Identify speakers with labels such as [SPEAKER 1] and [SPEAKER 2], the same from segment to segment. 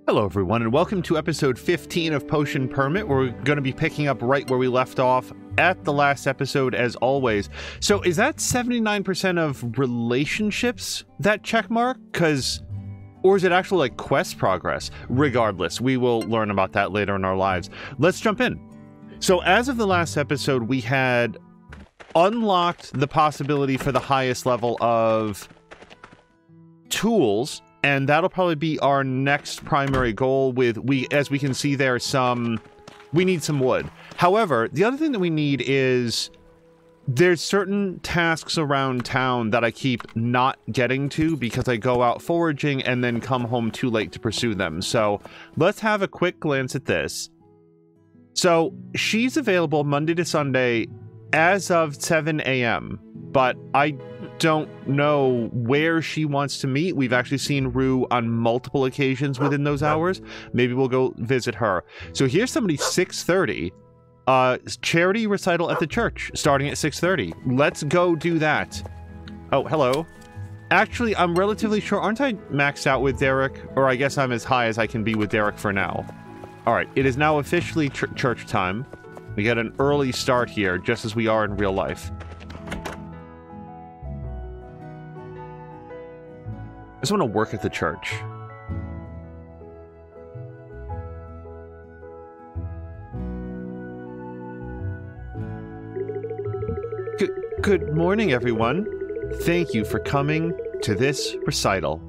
[SPEAKER 1] Hello everyone, and welcome to episode 15 of Potion Permit. We're going to be picking up right where we left off at the last episode, as always. So is that 79% of relationships, that check mark? Or is it actual, like, quest progress? Regardless, we will learn about that later in our lives. Let's jump in. So as of the last episode, we had unlocked the possibility for the highest level of tools, and that'll probably be our next primary goal. As we can see there, we need some wood. However, the other thing that we need is there's certain tasks around town that I keep not getting to because I go out foraging and then come home too late to pursue them. So let's have a quick glance at this. So she's available Monday to Sunday as of 7 a.m., but I don't know where she wants to meet. We've actually seen Rue on multiple occasions within those hours. Maybe we'll go visit her. So here's somebody 6:30. Charity recital at the church starting at 6:30. Let's go do that. Oh, hello. Actually, I'm relatively sure, aren't I maxed out with Derek? Or I guess I'm as high as I can be with Derek for now. All right, it is now officially church time. We get an early start here, just as we are in real life. I just want to work at the church. Good morning, everyone. Thank you for coming to this recital.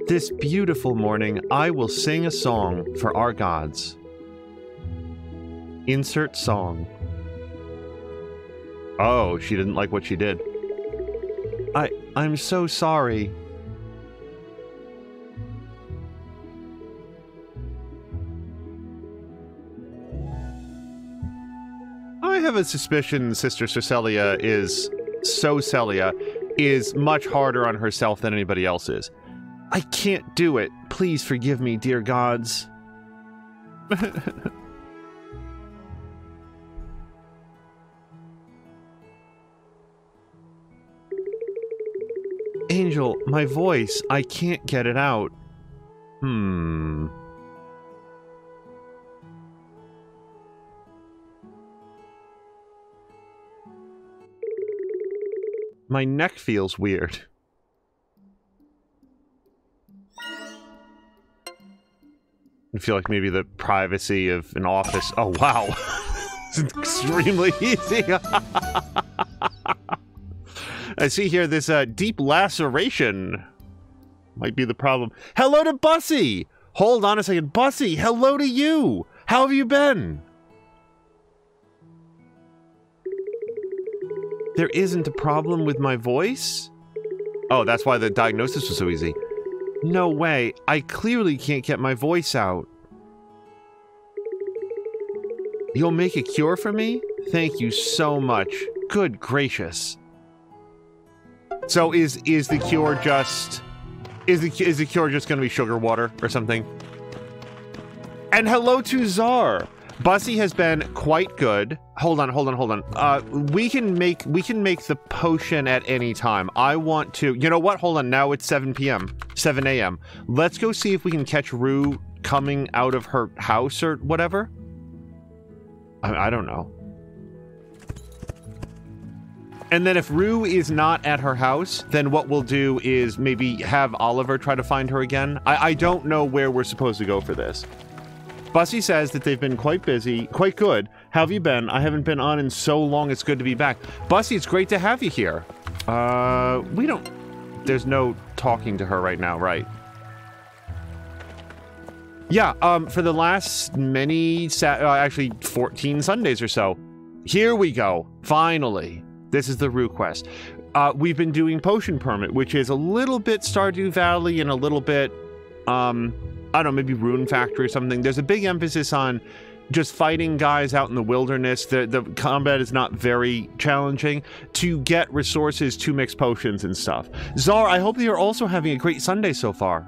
[SPEAKER 1] This beautiful morning, I will sing a song for our gods. Insert song. Oh, she didn't like what she did. I'm so sorry. I have a suspicion Sister Celia is much harder on herself than anybody else is. I can't do it. Please forgive me, dear gods. Angel, my voice, I can't get it out. My neck feels weird. I feel like maybe the privacy of an office. Oh, wow. It's extremely easy. I see here this deep laceration might be the problem. Hello to Bussy! Hold on a second. Bussy, hello to you! How have you been? There isn't a problem with my voice? Oh, that's why the diagnosis was so easy. No way. I clearly can't get my voice out. You'll make a cure for me? Thank you so much. Good gracious. So is the cure just gonna be sugar water or something? And hello to Czar. Bussy has been quite good. Hold on. We can make the potion at any time. I want to. You know what? Hold on. Now it's 7 p.m. 7 a.m. Let's go see if we can catch Rue coming out of her house or whatever. I don't know. And then if Rue is not at her house, then what we'll do is maybe have Oliver try to find her again. I don't know where we're supposed to go for this. Bussy says that they've been quite busy, quite good. How have you been? I haven't been on in so long, it's good to be back. Bussy, it's great to have you here. There's no talking to her right now, right? Yeah, for the last actually 14 Sundays or so. Here we go, finally. This is the Rue quest. We've been doing Potion Permit, which is a little bit Stardew Valley and a little bit, I don't know, maybe Rune Factory or something. There's a big emphasis on just fighting guys out in the wilderness. The combat is not very challenging to get resources to mix potions and stuff. Czar, I hope that you're also having a great Sunday so far.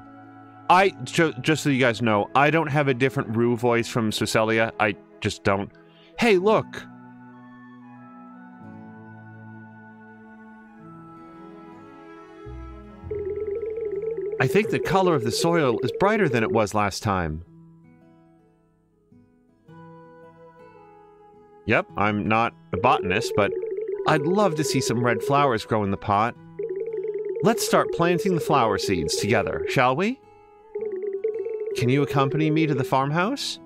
[SPEAKER 1] Just so you guys know, I don't have a different Rue voice from Cecilia. I just don't. Hey, look. I think the color of the soil is brighter than it was last time. Yep, I'm not a botanist, but I'd love to see some red flowers grow in the pot. Let's start planting the flower seeds together, shall we? Can you accompany me to the farmhouse?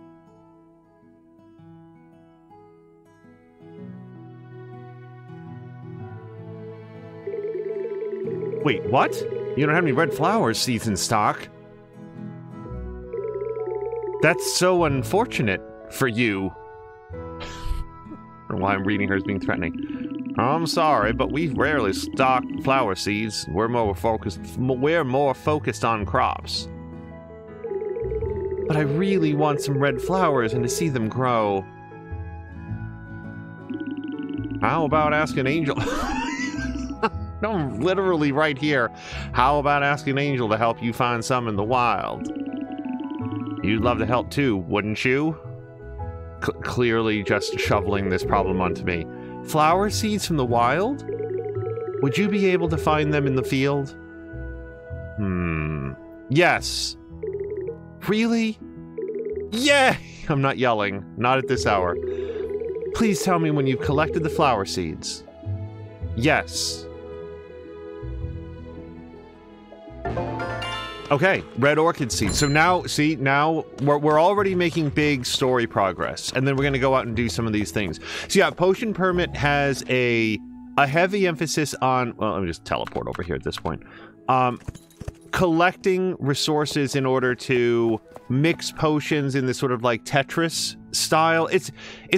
[SPEAKER 1] Wait, what? You don't have any red flower seeds in stock? That's so unfortunate for you. Or why I'm reading her as being threatening. I'm sorry, but we rarely stock flower seeds. We're more focused on crops. But I really want some red flowers and to see them grow. How about asking Angel? No, I'm literally right here. How about asking Angel to help you find some in the wild? You'd love to help too, wouldn't you? Clearly just shoveling this problem onto me. Flower seeds from the wild? Would you be able to find them in the field? Yes. Really? Yay! I'm not yelling. Not at this hour. Please tell me when you've collected the flower seeds. Yes. Okay, red orchid seeds. So now, see, now we're already making big story progress, and then we're going to go out and do some of these things. So yeah, Potion Permit has a heavy emphasis on, well, let me just teleport over here at this point. Collecting resources in order to mix potions in this sort of like Tetris style. It's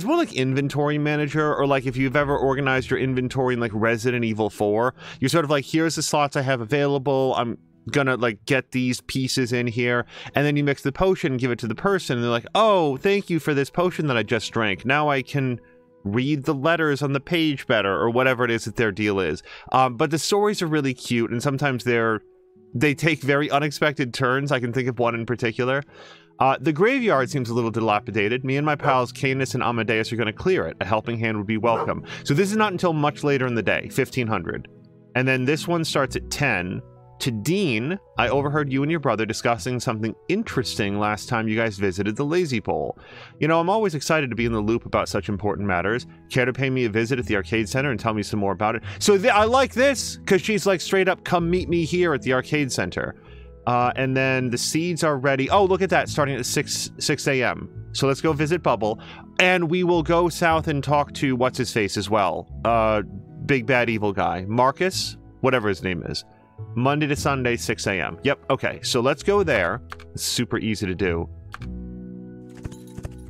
[SPEAKER 1] more like inventory manager, or like if you've ever organized your inventory in like Resident Evil 4, you're sort of like, here's the slots I have available, I'm gonna like get these pieces in here, and then you mix the potion and give it to the person, and they're like, oh, thank you for this potion that I just drank. Now I can read the letters on the page better, or whatever it is that their deal is. But the stories are really cute, and sometimes they take very unexpected turns. I can think of one in particular. The graveyard seems a little dilapidated. Me and my pals Canis and Amadeus are going to clear it. A helping hand would be welcome. So this is not until much later in the day, 1500. And then this one starts at 10. To Dean, I overheard you and your brother discussing something interesting last time you guys visited the Lazy Pole. You know, I'm always excited to be in the loop about such important matters. Care to pay me a visit at the arcade center and tell me some more about it? So I like this, because she's like straight up, come meet me here at the arcade center. And then the seeds are ready. Oh, look at that, starting at 6 a.m. So let's go visit Bubble. And we will go south and talk to what's-his-face as well. Big bad evil guy. Marcus? Whatever his name is. Monday to Sunday, 6 a.m. Yep, okay, so let's go there. It's super easy to do.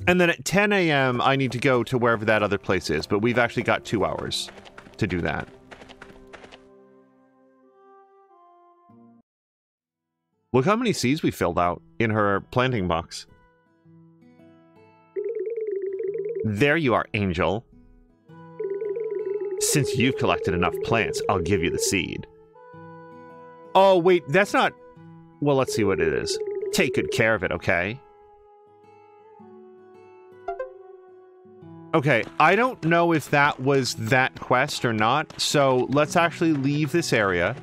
[SPEAKER 1] And then at 10 a.m., I need to go to wherever that other place is, but we've actually got 2 hours to do that. Look how many seeds we filled out in her planting box. There you are, Angel. Since you've collected enough plants, I'll give you the seed. Oh, wait, that's not... Well, let's see what it is. Take good care of it, okay? Okay, I don't know if that was that quest or not, so let's actually leave this area.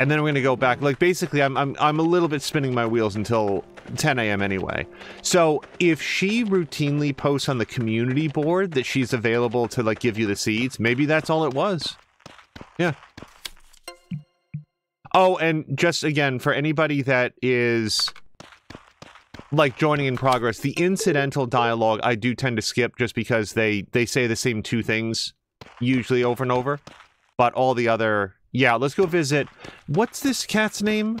[SPEAKER 1] And then we're gonna go back. Like, basically, I'm a little bit spinning my wheels until 10 a.m. anyway. So, if she routinely posts on the community board that she's available to, like, give you the seeds, maybe that's all it was. Yeah. Oh, and just again, for anybody that is, like, joining in progress, the incidental dialogue I do tend to skip just because they say the same 2 things, usually over and over. But all the other... Yeah, let's go visit... What's this cat's name?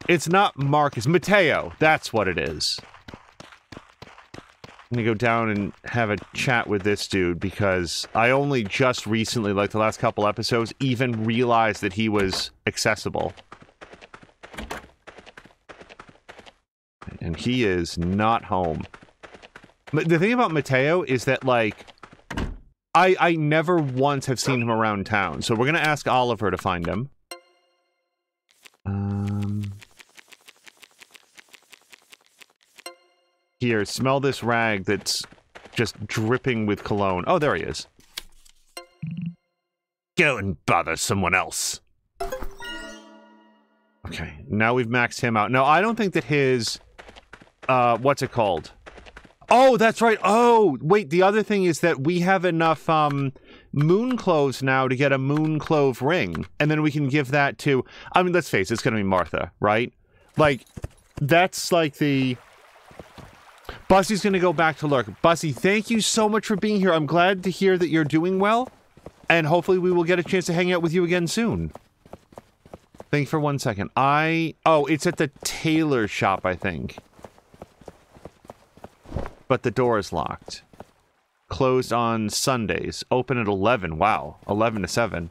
[SPEAKER 1] It's not Marcus. Mateo. That's what it is. I'm gonna go down and have a chat with this dude, because I only just recently, like the last couple episodes, even realized that he was accessible. And he is not home. But the thing about Mateo is that, like, I never once have seen him around town, so we're gonna ask Oliver to find him. Here, smell this rag that's just dripping with cologne. Oh, there he is. Go and bother someone else. Okay, now we've maxed him out. No, I don't think that his... what's it called? Oh, that's right. Oh, wait, the other thing is that we have enough, moon cloves now to get a moon clove ring. And then we can give that to... I mean, let's face it, it's gonna be Martha, right? Like, that's like the... Bussy's gonna go back to lurk. Bussy, thank you so much for being here. I'm glad to hear that you're doing well. And hopefully we will get a chance to hang out with you again soon. Thank you for 1 second. Oh, it's at the tailor shop, I think. But the door is locked. Closed on Sundays. Open at 11. Wow. 11 to 7.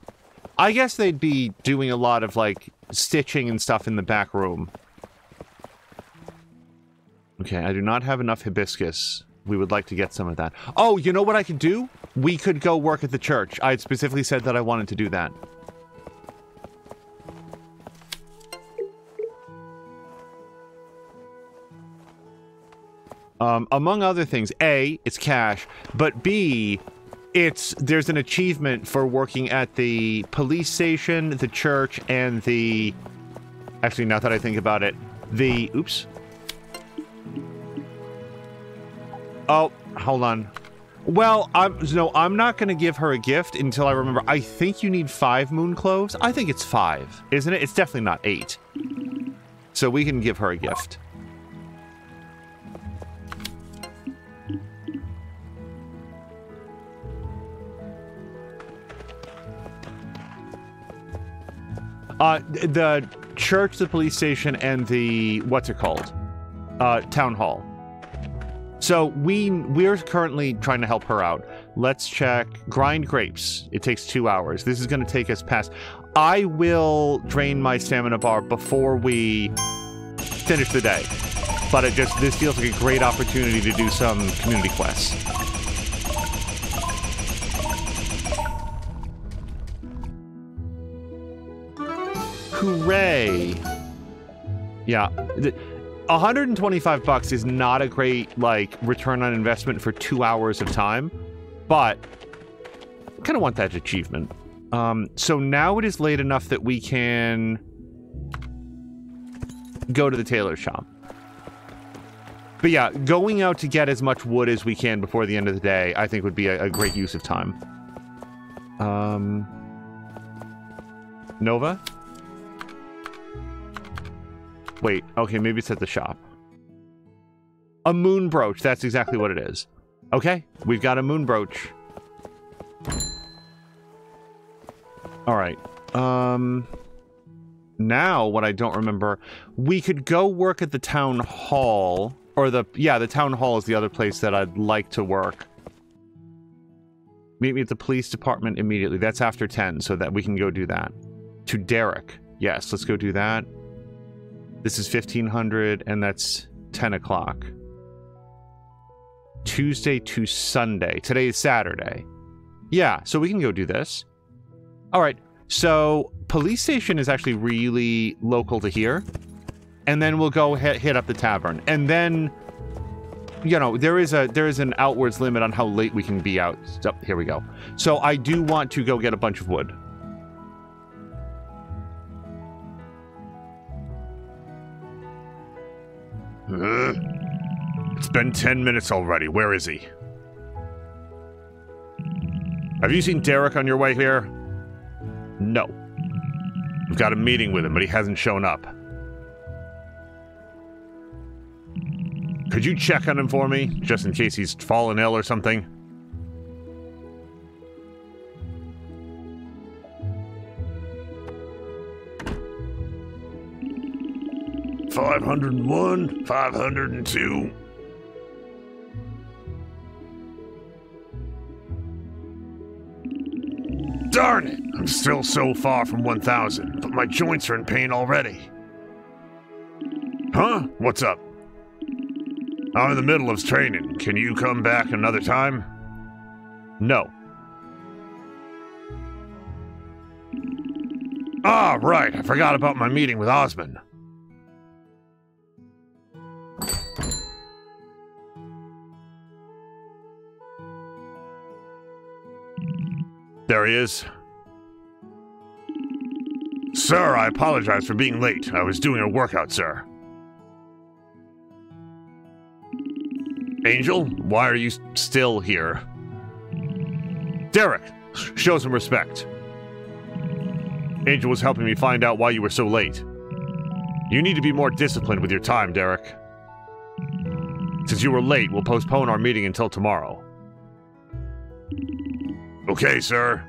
[SPEAKER 1] I guess they'd be doing a lot of, like, stitching and stuff in the back room. Okay, I do not have enough hibiscus. We would like to get some of that. Oh, you know what I could do? We could go work at the church. I had specifically said that I wanted to do that. Among other things, A, it's cash, but B, there's an achievement for working at the police station, the church, and the... Actually, now that I think about it, the... Oops. Oh, hold on. Well, I'm not going to give her a gift until I remember. I think you need 5 moon cloves. I think it's 5, isn't it? It's definitely not 8. So we can give her a gift. The church, the police station, and the... What's it called? Town hall. So we're currently trying to help her out. Let's check. Grind grapes. It takes 2 hours. This is going to take us past... I will drain my stamina bar before we finish the day. But this feels like a great opportunity to do some community quests. Hooray! Yeah. 125 bucks is not a great, like, return on investment for 2 hours of time, but I kind of want that achievement. So now it is late enough that we can go to the tailor shop. But yeah, going out to get as much wood as we can before the end of the day, I think would be a great use of time. Nova? Wait, okay, maybe it's at the shop. A moon brooch, that's exactly what it is. Okay, we've got a moon brooch. Alright, now, what I don't remember, we could go work at the town hall, or the town hall is the other place that I'd like to work. Meet me at the police department immediately, that's after 10, so that we can go do that. To Derek, yes, let's go do that. This is 1500, and that's 10 o'clock. Tuesday to Sunday. Today is Saturday. Yeah, so we can go do this. Alright, so police station is actually really local to here. And then we'll go hit up the tavern. And then, you know, there is an outwards limit on how late we can be out. So, here we go. So I do want to go get a bunch of wood. It's been 10 minutes already. Where is he? Have you seen Derek on your way here? No. We've got a meeting with him, but he hasn't shown up. Could you check on him for me, just in case he's fallen ill or something? $501, $502. Darn it! I'm still so far from 1,000, but my joints are in pain already. Huh? What's up? I'm in the middle of training. Can you come back another time? No. Ah, right. I forgot about my meeting with Osmond. There he is.
[SPEAKER 2] Sir, I apologize for being late. I was doing a workout, sir.
[SPEAKER 1] Angel, why are you still here? Derek, show some respect. Angel was helping me find out why you were so late. You need to be more disciplined with your time, Derek. Since you were late, we'll postpone our meeting until tomorrow.
[SPEAKER 2] Okay, sir.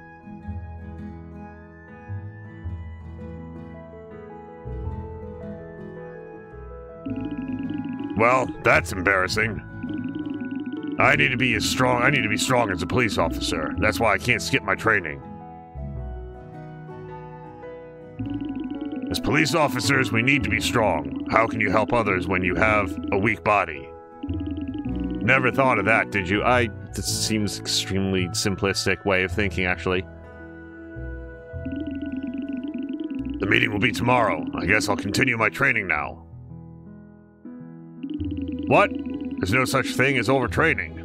[SPEAKER 2] Well, that's embarrassing. I need to be strong as a police officer. That's why I can't skip my training. As police officers, we need to be strong. How can you help others when you have a weak body?
[SPEAKER 1] Never thought of that, did you? This seems extremely simplistic way of thinking, actually.
[SPEAKER 2] The meeting will be tomorrow. I guess I'll continue my training now. What? There's no such thing as overtraining.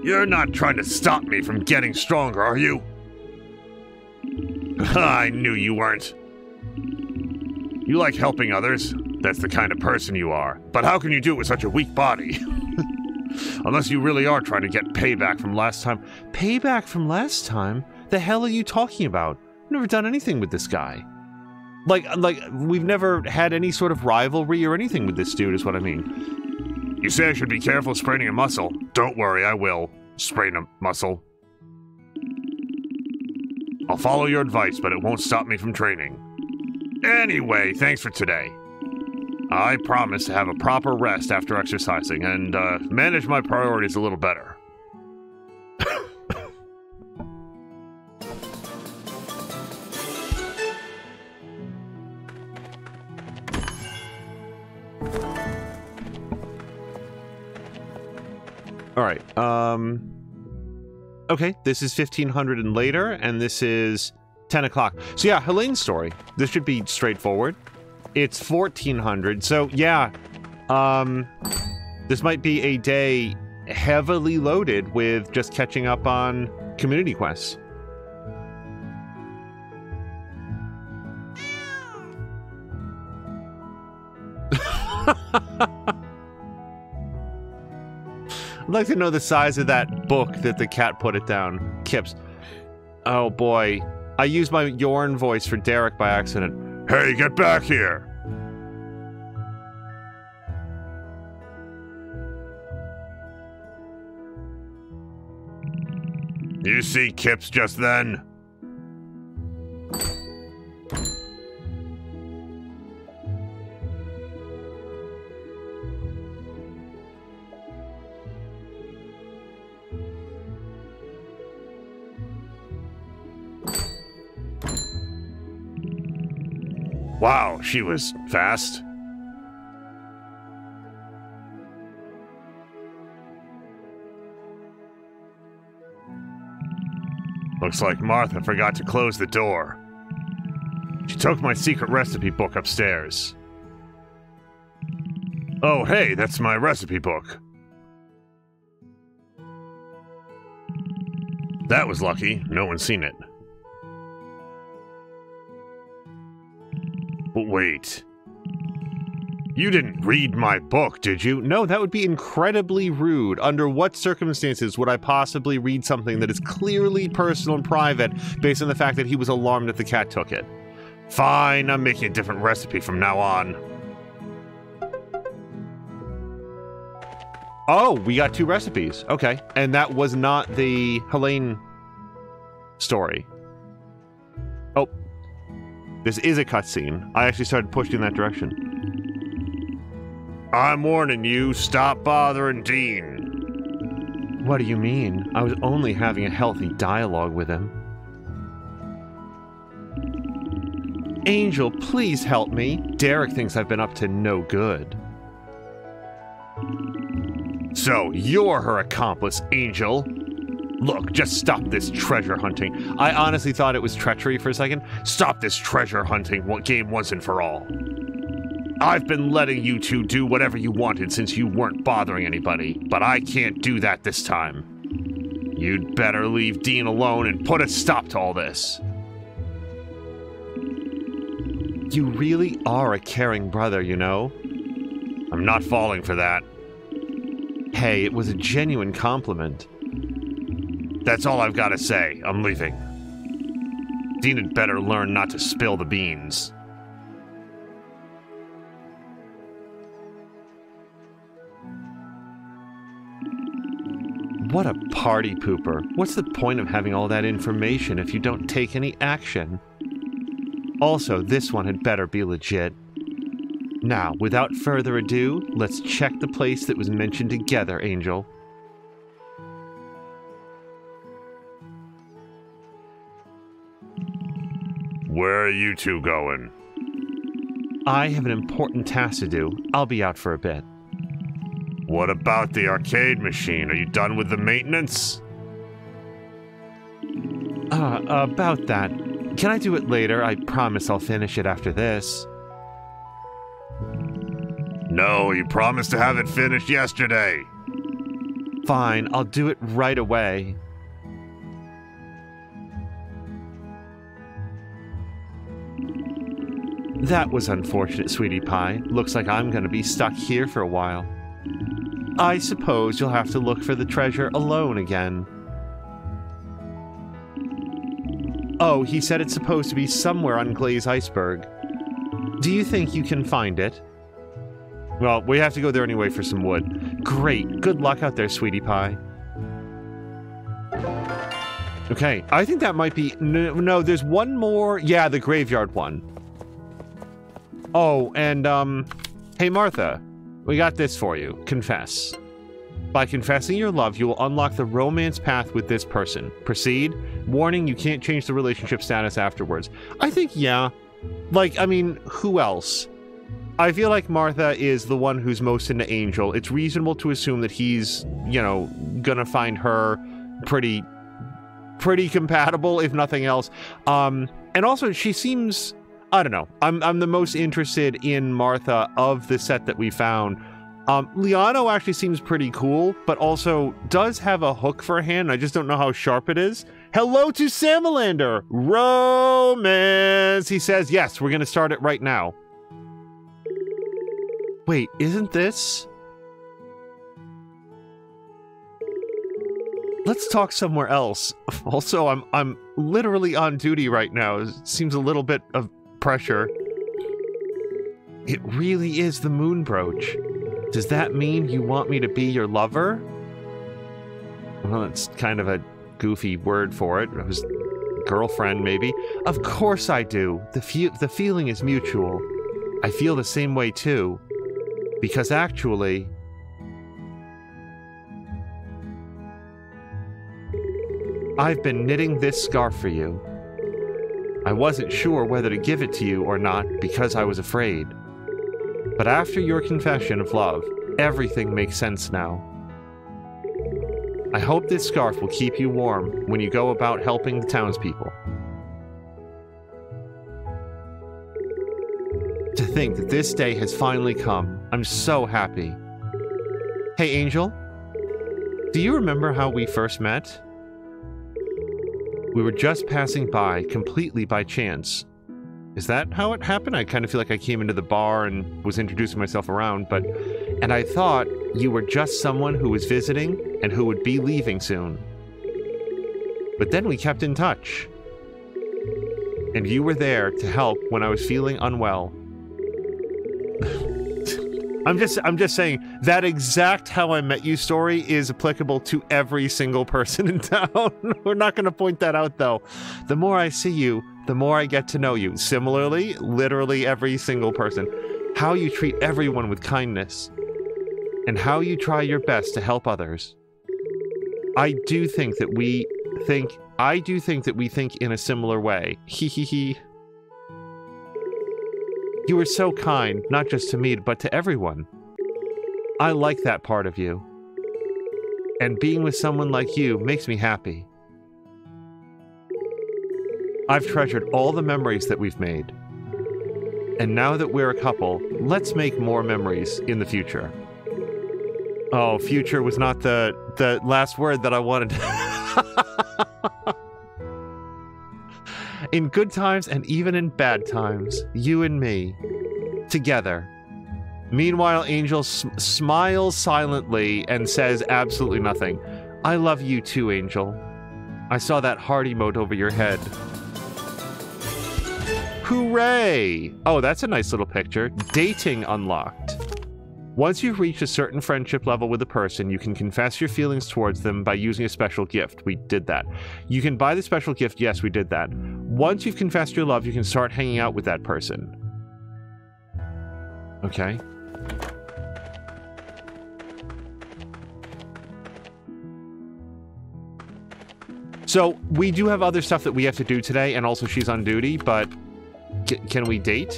[SPEAKER 2] You're not trying to stop me from getting stronger, are you? I knew you weren't. You like helping others. That's the kind of person you are. But how can you do it with such a weak body? Unless you really are trying to get payback from last time.
[SPEAKER 1] Payback from last time? The hell are you talking about? I've never done anything with this guy. Like, we've never had any sort of rivalry or anything with this dude, is what I mean.
[SPEAKER 2] You say I should be careful spraining a muscle. Don't worry, I will. Sprain a muscle. I'll follow your advice, but it won't stop me from training. Anyway, thanks for today. I promise to have a proper rest after exercising and manage my priorities a little better.
[SPEAKER 1] All right. Okay, this is 1500 and later, and this is 10 o'clock. So yeah, Helene's story. This should be straightforward. It's 1400, so yeah. This might be a day heavily loaded with just catching up on community quests. I'd like to know the size of that book that the cat put it down. Kips. Oh boy. I used my Yorn voice for Derek by accident.
[SPEAKER 2] Hey, get back here! You see Kips just then? Wow, she was fast. Looks like Martha forgot to close the door. She took my secret recipe book upstairs. Oh, hey, that's my recipe book. That was lucky. No one's seen it. But wait. You didn't read my book, did you?
[SPEAKER 1] No, that would be incredibly rude. Under what circumstances would I possibly read something that is clearly personal and private based on the fact that he was alarmed that the cat took it?
[SPEAKER 2] Fine, I'm making a different recipe from now on.
[SPEAKER 1] Oh, we got 2 recipes. Okay. And that was not the Helene story. Oh. This is a cutscene. I actually started pushing in that direction.
[SPEAKER 2] I'm warning you, stop bothering Dean.
[SPEAKER 1] What do you mean? I was only having a healthy dialogue with him. Angel, please help me. Derek thinks I've been up to no good. So, you're her accomplice, Angel. Look, just stop this treasure hunting. I honestly thought it was treachery for a second. Stop this treasure hunting game once and for all. I've been letting you two do whatever you wanted since you weren't bothering anybody, but I can't do that this time. You'd better leave Dean alone and put a stop to all this. You really are a caring brother, you know?
[SPEAKER 2] I'm not falling for that.
[SPEAKER 1] Hey, it was a genuine compliment.
[SPEAKER 2] That's all I've got to say. I'm leaving. Dean had better learn not to spill the beans.
[SPEAKER 1] What a party pooper. What's the point of having all that information if you don't take any action? Also, this one had better be legit. Now, without further ado, let's check the place that was mentioned together, Angel.
[SPEAKER 2] Where are you two going?
[SPEAKER 1] I have an important task to do. I'll be out for a bit.
[SPEAKER 2] What about the arcade machine? Are you done with the maintenance?
[SPEAKER 1] About that. Can I do it later? I promise I'll finish it after this.
[SPEAKER 2] No, you promised to have it finished yesterday.
[SPEAKER 1] Fine, I'll do it right away. That was unfortunate, Sweetie Pie. Looks like I'm gonna be stuck here for a while. I suppose you'll have to look for the treasure alone again. Oh, he said it's supposed to be somewhere on Glaze Iceberg. Do you think you can find it? Well, we have to go there anyway for some wood. Great. Good luck out there, Sweetie Pie. Okay, I think that might be... No, there's one more... Yeah, the graveyard one. Oh, and, hey, Martha. We got this for you. Confess. By confessing your love, you will unlock the romance path with this person. Proceed. Warning, you can't change the relationship status afterwards. I think, yeah. Like, I mean, who else? I feel like Martha is the one who's most into Angel. It's reasonable to assume that he's, you know, gonna find her pretty compatible, if nothing else. And also, she seems... I don't know. I'm the most interested in Martha of the set that we found. Liano actually seems pretty cool, but also does have a hook for a hand. I just don't know how sharp it is. Hello to Salamander! Romance! He says, yes, we're going to start it right now. Wait, isn't this? Let's talk somewhere else. Also, I'm literally on duty right now. It seems a little bit of pressure. It really is the moon brooch. Does that mean you want me to be your lover? Well, it's kind of a goofy word for it. It was girlfriend, maybe. Of course I do. The feeling is mutual. I feel the same way too. Because actually... I've been knitting this scarf for you. I wasn't sure whether to give it to you or not because I was afraid. But after your confession of love, everything makes sense now. I hope this scarf will keep you warm when you go about helping the townspeople. To think that this day has finally come, I'm so happy. Hey, Angel, do you remember how we first met? We were just passing by, completely by chance. Is that how it happened? I kind of feel like I came into the bar and was introducing myself around, and I thought you were just someone who was visiting and who would be leaving soon. But then we kept in touch. And you were there to help when I was feeling unwell. I'm just saying, that exact how I met you story is applicable to every single person in town. We're not going to point that out, though. The more I see you, the more I get to know you. Similarly, literally every single person. How you treat everyone with kindness. And how you try your best to help others. I do think that we think in a similar way. Hee hee hee. You were so kind, not just to me, but to everyone. I like that part of you. And being with someone like you makes me happy. I've treasured all the memories that we've made. And now that we're a couple, let's make more memories in the future. Oh, future was not the last word that I wanted. In good times and even in bad times, you and me, together. Meanwhile, Angel smiles silently and says absolutely nothing. I love you too, Angel. I saw that heart emote over your head. Hooray! Oh, that's a nice little picture. Dating unlocked. Once you've reached a certain friendship level with a person, you can confess your feelings towards them by using a special gift. We did that. You can buy the special gift. Yes, we did that. Once you've confessed your love, you can start hanging out with that person. Okay. So, we do have other stuff that we have to do today, and also she's on duty, but can we date?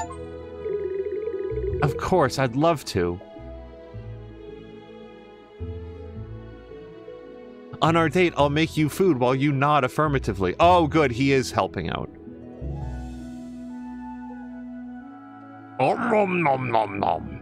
[SPEAKER 1] Of course, I'd love to. On our date, I'll make you food while you nod affirmatively. Oh, good, he is helping out.
[SPEAKER 2] Nom nom nom nom.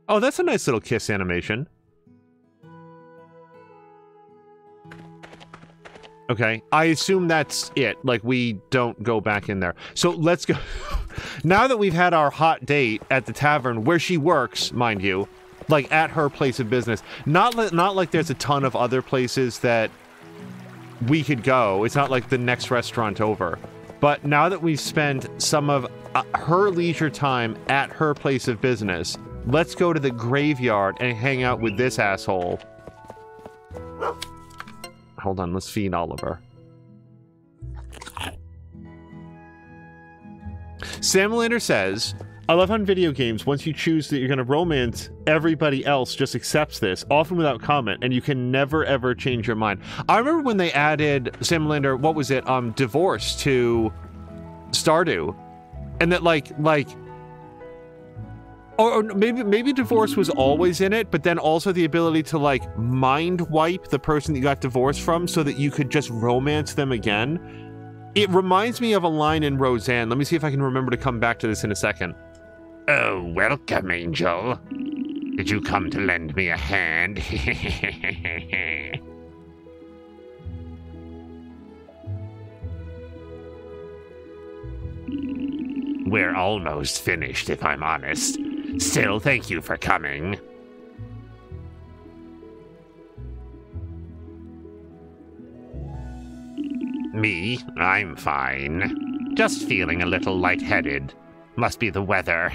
[SPEAKER 1] Oh, that's a nice little kiss animation. Okay, I assume that's it. Like, we don't go back in there. So let's go. Now that we've had our hot date at the tavern, where she works, mind you, like at her place of business, not like there's a ton of other places that we could go. It's not like the next restaurant over. But now that we've spent some of her leisure time at her place of business, let's go to the graveyard and hang out with this asshole. Hold on, let's feed Oliver. Samlander says, I love how in video games, once you choose that you're going to romance, everybody else just accepts this, often without comment, and you can never ever change your mind. I remember when they added, Samlander, what was it, divorce to Stardew, and that or maybe divorce was always in it, but then also the ability to, like, mind wipe the person that you got divorced from so that you could just romance them again. It reminds me of a line in Roseanne. Let me see if I can remember to come back to this in a second.
[SPEAKER 2] Oh, welcome, Angel. Did you come to lend me a hand? We're almost finished, if I'm honest. Still, thank you for coming. Me? I'm fine. Just feeling a little lightheaded. Must be the weather.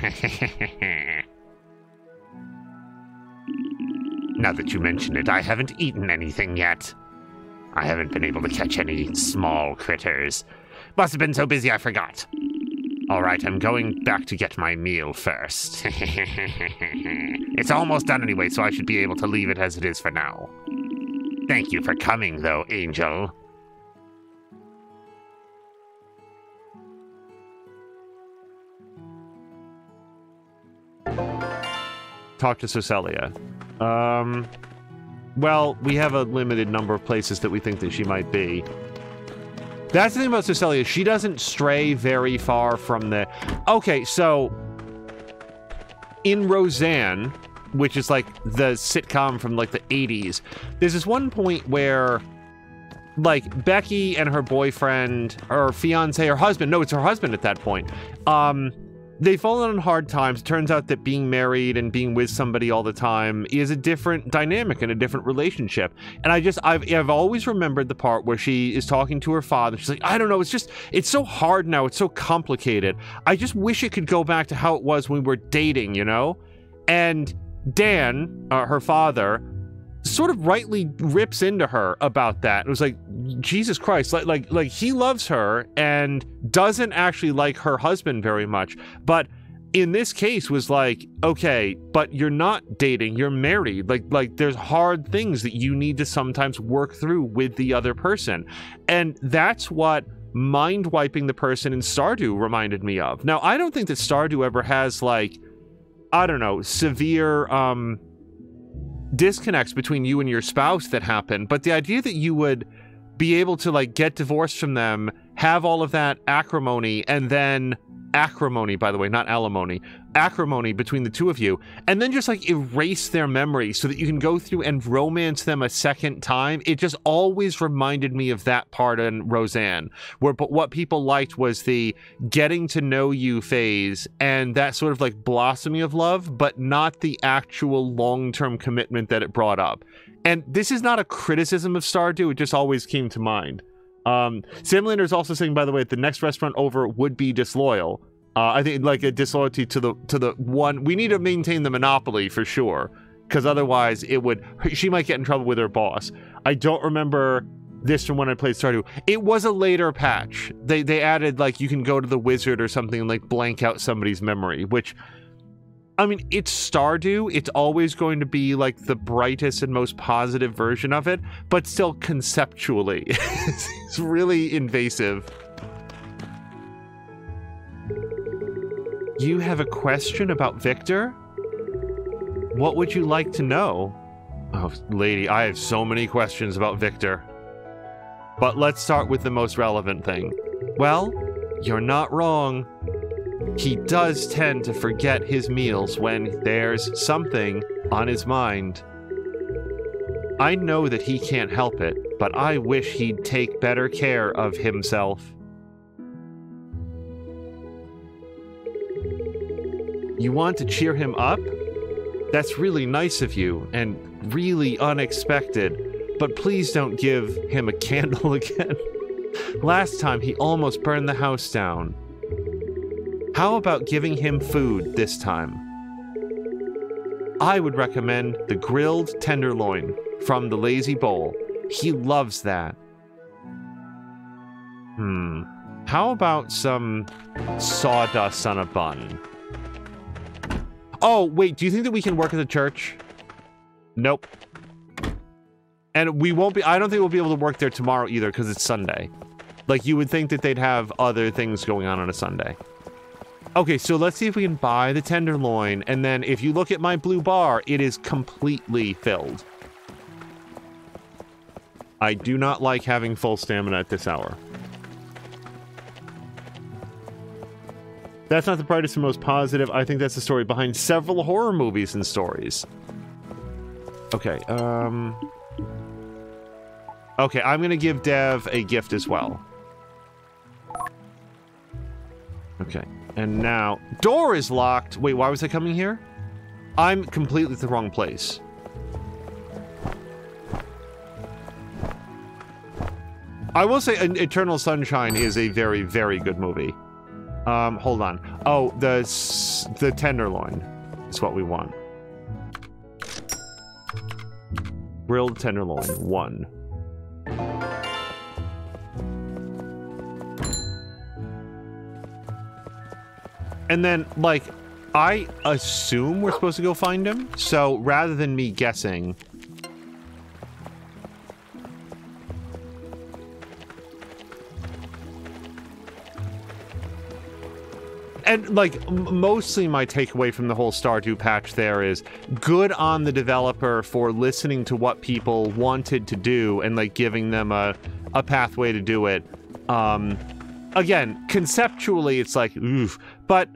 [SPEAKER 2] Now that you mention it, I haven't eaten anything yet. I haven't been able to catch any small critters. Must have been so busy I forgot. Alright, I'm going back to get my meal first. It's almost done anyway, so I should be able to leave it as it is for now. Thank you for coming, though, Angel.
[SPEAKER 1] Talk to Cecilia. Well, we have a limited number of places that we think that she might be. That's the thing about Cecilia. She doesn't stray very far from the... Okay, so... in Roseanne, which is like the sitcom from like the 80s, there's this one point where, like, Becky and her boyfriend, or fiance, or husband, no, it's her husband at that point, they've fallen on hard times. It turns out that being married and being with somebody all the time is a different dynamic and a different relationship. And I've always remembered the part where she is talking to her father. She's like, I don't know, it's so hard now. It's so complicated. I just wish it could go back to how it was when we were dating, you know? And Dan, her father, sort of rightly rips into her about that. It was like, Jesus Christ, like he loves her and doesn't actually like her husband very much, but in this case was like, okay, but you're not dating, you're married. Like there's hard things that you need to sometimes work through with the other person. And that's what mind wiping the person in Stardew reminded me of. Now, I don't think that Stardew ever has, like, I don't know, severe disconnects between you and your spouse that happen, but the idea that you would be able to, like, get divorced from them, have all of that acrimony, and then acrimony, by the way, not alimony, acrimony between the two of you, and then just like erase their memory so that you can go through and romance them a second time. It just always reminded me of that part in Roseanne, where what people liked was the getting to know you phase and that sort of like blossoming of love, but not the actual long-term commitment that it brought up. And this is not a criticism of Stardew, it just always came to mind. Samlander is also saying, by the way, the next restaurant over would be disloyal. I think like a disloyalty to the one. We need to maintain the monopoly for sure, because otherwise she might get in trouble with her boss. I don't remember this from when I played Stardew. It was a later patch. They added like you can go to the wizard or something and like blank out somebody's memory, which, I mean, it's Stardew. It's always going to be like the brightest and most positive version of it, but still conceptually, it's really invasive. You have a question about Victor? What would you like to know? Oh, lady, I have so many questions about Victor. But let's start with the most relevant thing. Well, you're not wrong. He does tend to forget his meals when there's something on his mind. I know that he can't help it, but I wish he'd take better care of himself. You want to cheer him up? That's really nice of you, and really unexpected, but please don't give him a candle again. Last time he almost burned the house down. How about giving him food this time? I would recommend the grilled tenderloin from the Lazy Bowl. He loves that. How about some sawdust on a bun? Oh, wait, do you think that we can work at the church? Nope. And we won't be, I don't think we'll be able to work there tomorrow either, because it's Sunday. Like, you would think that they'd have other things going on a Sunday. Okay, so let's see if we can buy the tenderloin, and then if you look at my blue bar, it is completely filled. I do not like having full stamina at this hour. That's not the brightest and most positive. I think that's the story behind several horror movies and stories. Okay, okay, I'm gonna give Dev a gift as well. Okay, and now... Door is locked! Wait, why was I coming here? I'm completely at the wrong place. I will say Eternal Sunshine is a very, very good movie. Hold on. Oh, the tenderloin is what we want. Grilled tenderloin, 1. And then, like, I assume we're supposed to go find him, so rather than me guessing... And, like, mostly my takeaway from the whole Stardew patch there is good on the developer for listening to what people wanted to do and, like, giving them a pathway to do it. Again, conceptually, it's like, oof, but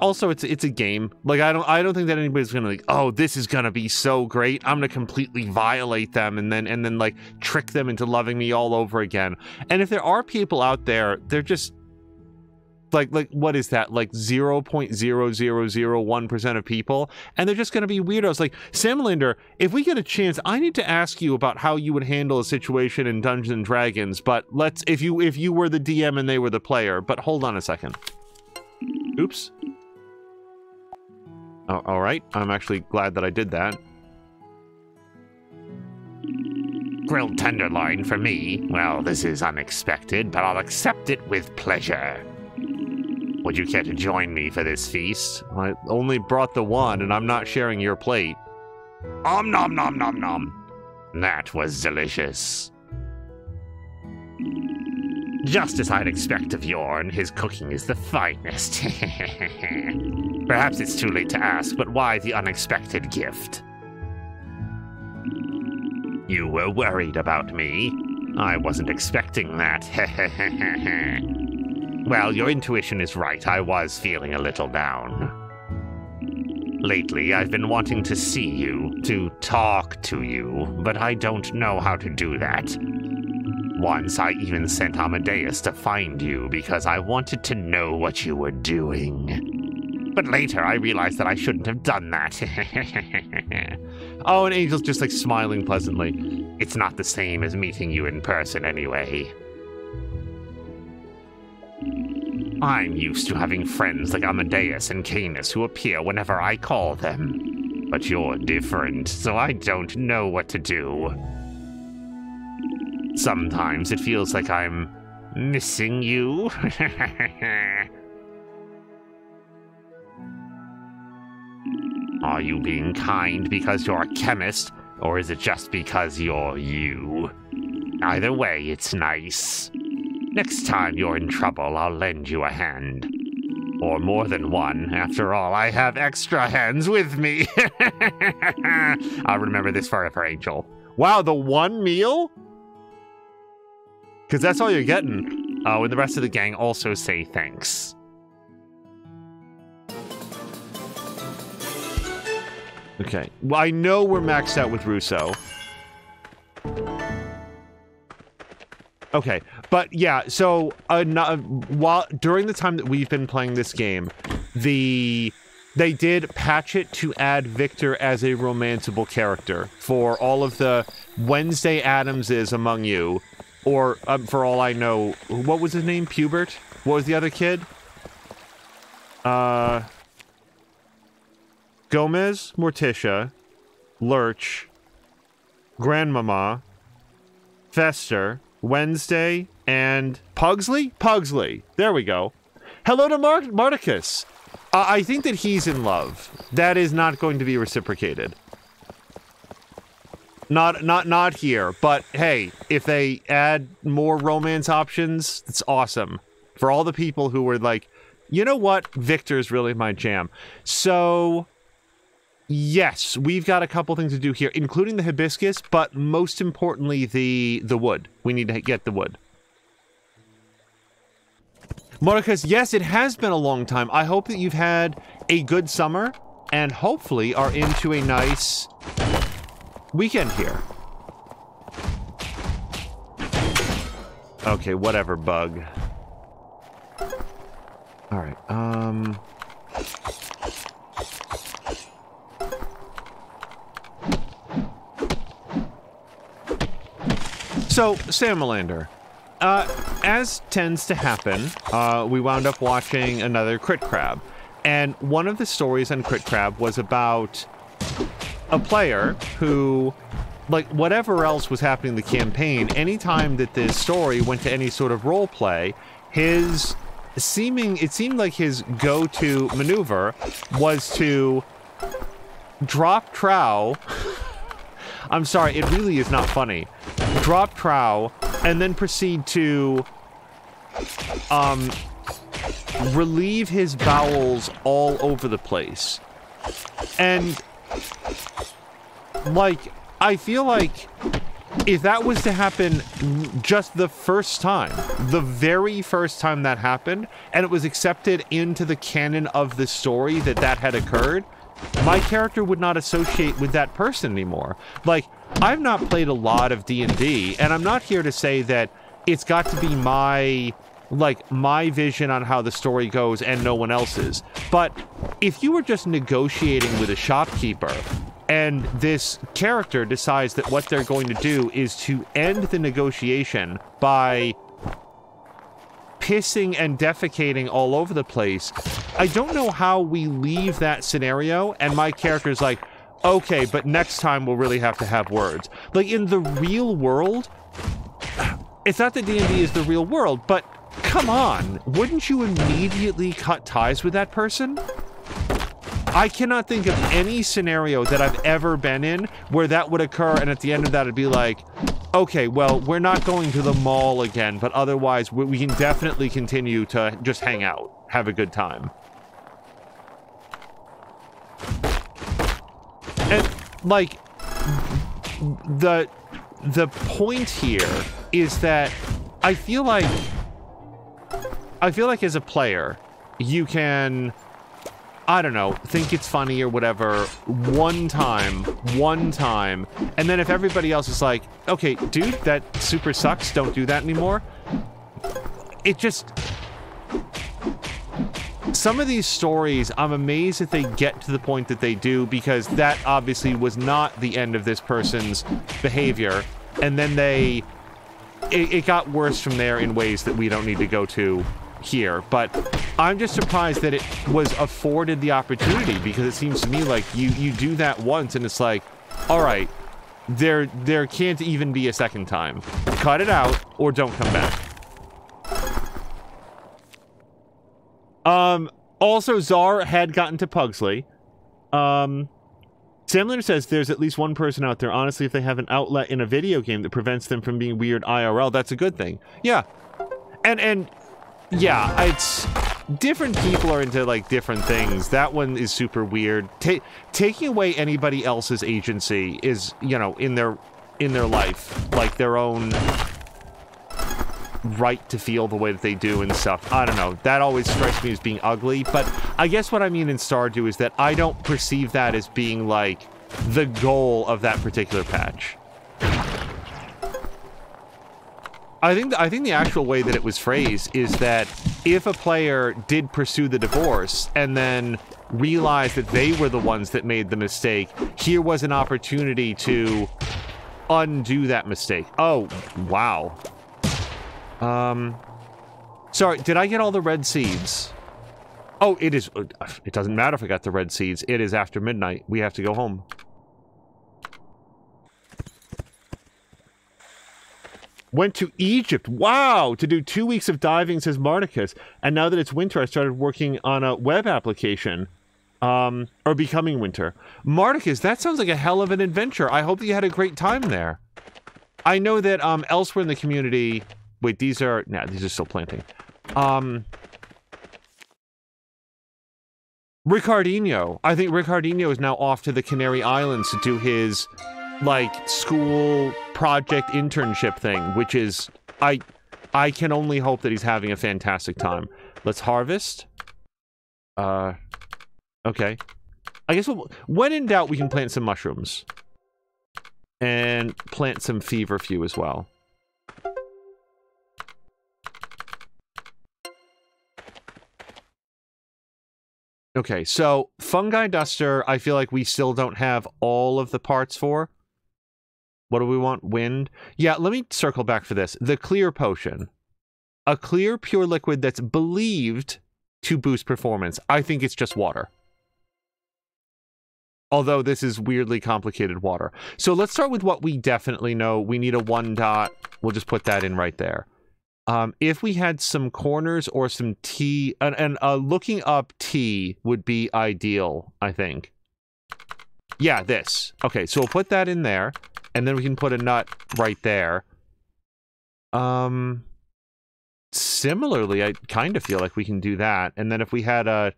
[SPEAKER 1] also it's a game. Like, I don't think that anybody's gonna, like, oh, this is gonna be so great, I'm gonna completely violate them and then, like, trick them into loving me all over again. And if there are people out there, they're just... Like what is that? Like 0.0001% of people, and they're just going to be weirdos. Like, Samlander, if we get a chance, I need to ask you about how you would handle a situation in Dungeons and Dragons. But let's, if you were the DM and they were the player. But hold on a second. Oops. Oh, all right. I'm actually glad that I did that.
[SPEAKER 2] Grilled tenderloin for me. Well, this is unexpected, but I'll accept it with pleasure. Would you care to join me for this feast?
[SPEAKER 1] I only brought the one, and I'm not sharing your plate.
[SPEAKER 2] Nom nom nom nom nom. That was delicious. Just as I'd expect of Yorn, his cooking is the finest. Perhaps it's too late to ask, but why the unexpected gift? You were worried about me? I wasn't expecting that. Well, your intuition is right. I was feeling a little down. Lately, I've been wanting to see you, to talk to you, but I don't know how to do that. Once, I even sent Amadeus to find you because I wanted to know what you were doing. But later, I realized that I shouldn't have done that.
[SPEAKER 1] Oh, and Angel's just like smiling pleasantly.
[SPEAKER 2] It's not the same as meeting you in person anyway. I'm used to having friends like Amadeus and Canis who appear whenever I call them. But you're different, so I don't know what to do. Sometimes it feels like I'm missing you. Are you being kind because you're a chemist, or is it just because you're you? Either way, it's nice. Next time you're in trouble, I'll lend you a hand. Or more than one. After all, I have extra hands with me. I'll remember this forever, Angel.
[SPEAKER 1] Wow, the one meal? Because that's all you're getting.
[SPEAKER 2] Oh, and the rest of the gang also say thanks.
[SPEAKER 1] Okay. Well, I know we're maxed out with Russo. Okay, but yeah, so during the time that we've been playing this game, they did patch it to add Victor as a romanceable character for all of the Wednesday Addamses among you, or for all I know, what was his name? Pubert? What was the other kid? Gomez, Morticia, Lurch, Grandmama, Fester, Wednesday, and Pugsley? Pugsley. There we go. Hello to Marticus. I think that he's in love. That is not going to be reciprocated. Not here, but hey, if they add more romance options, it's awesome. For all the people who were like, you know what? Victor's really my jam. So yes, we've got a couple things to do here, including the hibiscus, but most importantly, the wood. We need to get the wood. Marcus, yes, it has been a long time. I hope that you've had a good summer and hopefully are into a nice weekend here. Okay, whatever, bug. All right, So, Salamander, as tends to happen, we wound up watching another Crit Crab, and one of the stories on Crit Crab was about a player who, like, whatever else was happening in the campaign, anytime that this story went to any sort of role play, it seemed like his go-to maneuver was to drop trow. I'm sorry, it really is not funny. Drop trow, and then proceed to relieve his bowels all over the place. And like, I feel like if that was to happen just the first time, the very first time that happened, and it was accepted into the canon of the story that that had occurred, my character would not associate with that person anymore. Like, I've not played a lot of D&D, and I'm not here to say that it's got to be my vision on how the story goes and no one else's. But if you were just negotiating with a shopkeeper, and this character decides that what they're going to do is to end the negotiation by pissing and defecating all over the place, I don't know how we leave that scenario and my character's like, okay, but next time we'll really have to have words. Like, in the real world, it's not that D&D is the real world, but come on, wouldn't you immediately cut ties with that person? I cannot think of any scenario that I've ever been in where that would occur, and at the end of that it'd be like, okay, well, we're not going to the mall again, but otherwise we can definitely continue to just hang out, have a good time. And, like, the point here is that I feel like as a player, you can, I don't know, think it's funny or whatever one time, and then if everybody else is like, okay, dude, that super sucks, don't do that anymore, it just... Some of these stories, I'm amazed that they get to the point that they do, because that obviously was not the end of this person's behavior, and then it got worse from there in ways that we don't need to go to here. But I'm just surprised that it was afforded the opportunity, because it seems to me like you do that once and it's like, all right, there can't even be a second time. Cut it out or don't come back. Also, Czar had gotten to Pugsley. Samler says there's at least one person out there, honestly, if they have an outlet in a video game that prevents them from being weird IRL, that's a good thing. Yeah. And yeah, it's... Different people are into, like, different things. That one is super weird. Taking away anybody else's agency is, you know, in their life, like, their own... right to feel the way that they do and stuff. I don't know. That always strikes me as being ugly, but I guess what I mean in Stardew is that I don't perceive that as being, like, the goal of that particular patch. I think the actual way that it was phrased is that if a player did pursue the divorce and then realized that they were the ones that made the mistake, here was an opportunity to undo that mistake. Oh, wow. Sorry, did I get all the red seeds? Oh, it doesn't matter if I got the red seeds. It is after midnight. We have to go home. Went to Egypt. Wow! To do 2 weeks of diving, says Marticus. And now that it's winter, I started working on a web application. Or becoming winter. Marticus, that sounds like a hell of an adventure. I hope that you had a great time there. I know that, elsewhere in the community... Wait, these are still planting. Ricardinho. I think Ricardinho is now off to the Canary Islands to do his, like, school project internship thing, which is... I can only hope that he's having a fantastic time. Let's harvest. Okay. I guess when in doubt, we can plant some mushrooms. And plant some feverfew as well. Okay, so fungi duster, I feel like we still don't have all of the parts for. What do we want? Wind? Yeah, let me circle back for this. The clear potion. A clear, pure liquid that's believed to boost performance. I think it's just water. Although this is weirdly complicated water. So let's start with what we definitely know. We need a 1 dot. We'll just put that in right there. If we had some corners or some tea, and looking up tea would be ideal, I think. Yeah, this. Okay, so we'll put that in there, and then we can put a nut right there. Similarly, I kind of feel like we can do that. And then if we had a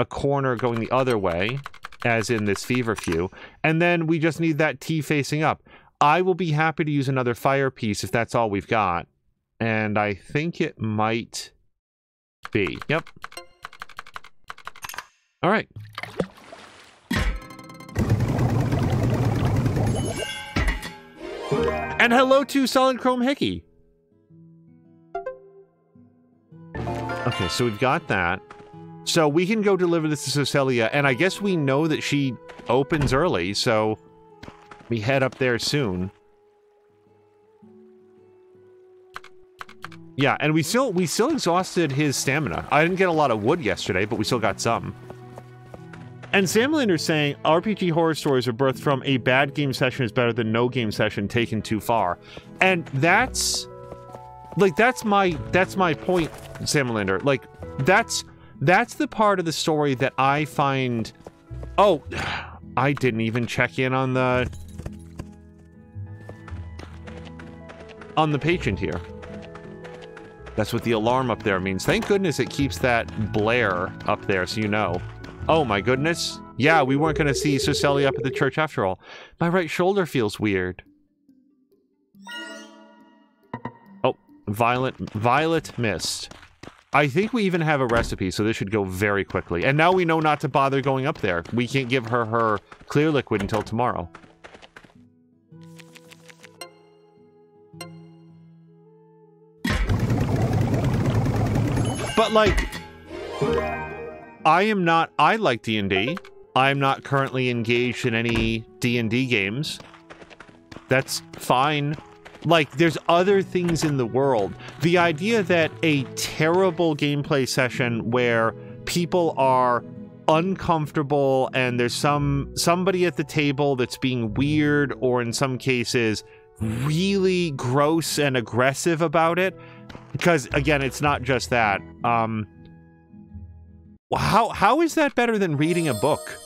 [SPEAKER 1] corner going the other way, as in this feverfew, and then we just need that tea facing up. I will be happy to use another fire piece if that's all we've got. And I think it might be. Yep. All right. And hello to Solid Chrome Hickey. Okay, so we've got that. So we can go deliver this to Socelia, and I guess we know that she opens early, so we head up there soon. Yeah, and we still exhausted his stamina. I didn't get a lot of wood yesterday, but we still got some. And Samlander's saying, RPG horror stories are birthed from a bad game session is better than no game session taken too far. And that's... like, that's my point, Samlander. Like, that's the part of the story that I find... Oh, I didn't even check in on the patient here. That's what the alarm up there means. Thank goodness it keeps that blare up there so you know. Oh my goodness. Yeah, we weren't going to see Socelia up at the church after all. My right shoulder feels weird. Violet Mist. I think we even have a recipe, so this should go very quickly. And now we know not to bother going up there. We can't give her her clear liquid until tomorrow. But, like, I like D&D. I'm not currently engaged in any D&D games. That's fine. Like, there's other things in the world. The idea that a terrible gameplay session where people are uncomfortable and there's somebody at the table that's being weird, or in some cases really gross and aggressive about it, because again, it's not just that. How is that better than reading a book,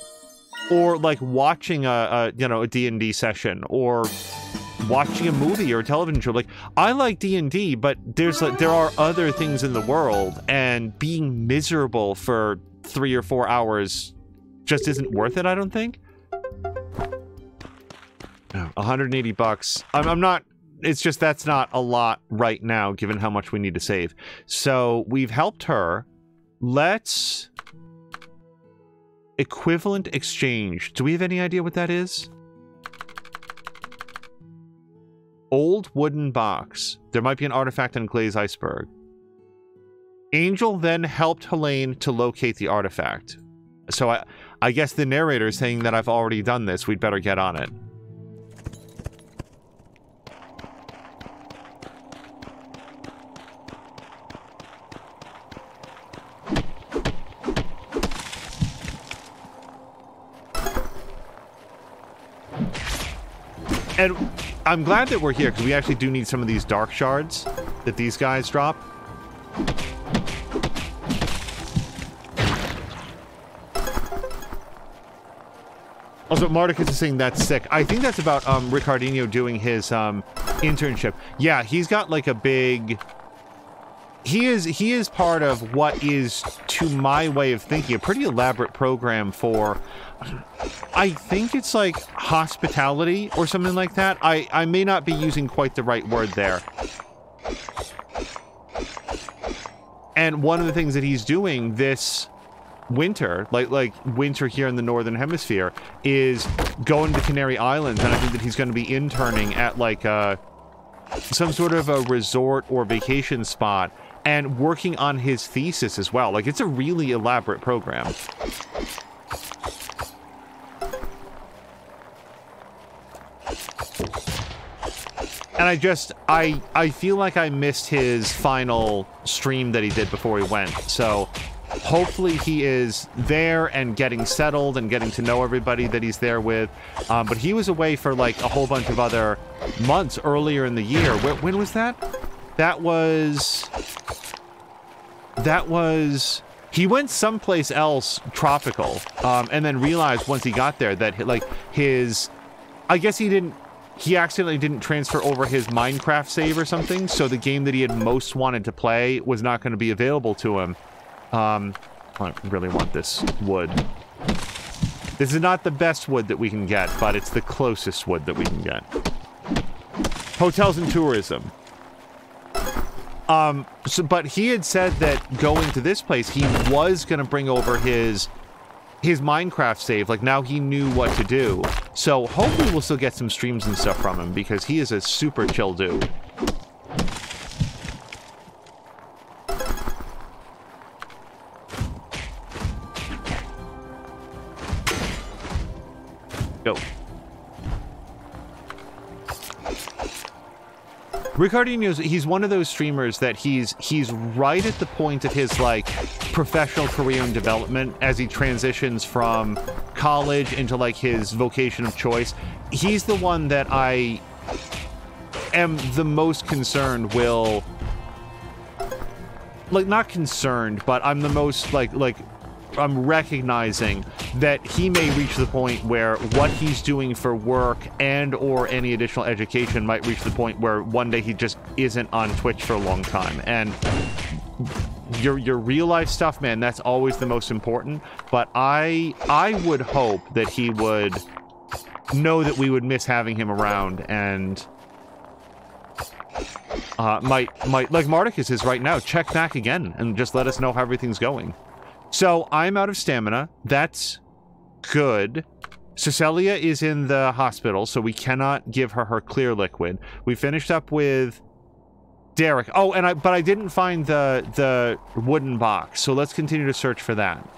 [SPEAKER 1] or like watching a D&D session, or watching a movie or a television show? Like, I like D&D, but there are other things in the world, and being miserable for 3 or 4 hours just isn't worth it, I don't think. $180. I'm not. It's just that's not a lot right now, given how much we need to save. So we've helped her. Let's equivalent exchange. Do we have any idea what that is? Old wooden box. There might be an artifact in Glaze Iceberg. Angel then helped Helene to locate the artifact. So I guess the narrator is saying that I've already done this. We'd better get on it. And I'm glad that we're here, because we actually do need some of these dark shards that these guys drop. Also, Mardicus is saying that's sick. I think that's about Ricardinho doing his internship. Yeah, he's got like a big... He is part of what is, to my way of thinking, a pretty elaborate program for... I think it's like hospitality or something like that. I may not be using quite the right word there. And one of the things that he's doing this winter, like winter here in the Northern Hemisphere, is going to Canary Islands, and I think that he's going to be interning at like some sort of a resort or vacation spot and working on his thesis as well. Like, it's a really elaborate program. And I feel like I missed his final stream that he did before he went. So hopefully he is there and getting settled and getting to know everybody that he's there with. But he was away for like a whole bunch of other months earlier in the year. When was that? That was... He went someplace else tropical, and then realized once he got there that like his... I guess he accidentally didn't transfer over his Minecraft save or something, so the game that he had most wanted to play was not going to be available to him. I really want this wood. This is not the best wood that we can get, but it's the closest wood that we can get. Hotels and tourism. But he had said that going to this place, he was going to bring over his Minecraft save. Like, now he knew what to do. So hopefully we'll still get some streams and stuff from him, because he is a super chill dude. Go. Ricardinho's, he's one of those streamers that he's right at the point of his, like, professional career and development as he transitions from college into, like, his vocation of choice. He's the one that I am the most concerned will... Like, not concerned, but I'm the most, like... I'm recognizing that he may reach the point where what he's doing for work and or any additional education might reach the point where one day he just isn't on Twitch for a long time. And your real life stuff, man, that's always the most important. But I would hope that he would know that we would miss having him around, and Might like Mardicus is right now. Check back again and just let us know how everything's going. So I'm out of stamina. That's good. Cecilia is in the hospital, so we cannot give her clear liquid. We finished up with Derek. Oh, but I didn't find the wooden box, so let's continue to search for that.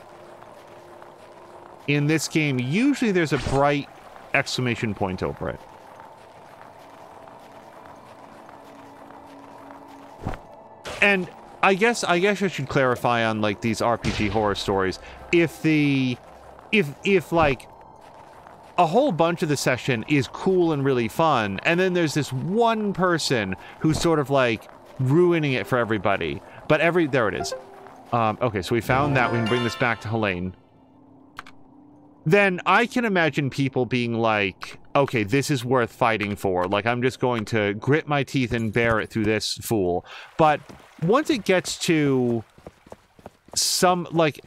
[SPEAKER 1] In this game, usually there's a bright exclamation point over it. And I guess I should clarify on like these RPG horror stories. If like a whole bunch of the session is cool and really fun, and then there's this one person who's sort of like ruining it for everybody. But there it is. Okay, so we found that. We can bring this back to Helene. Then I can imagine people being like, okay, this is worth fighting for. Like, I'm just going to grit my teeth and bear it through this fool. But once it gets to some, like...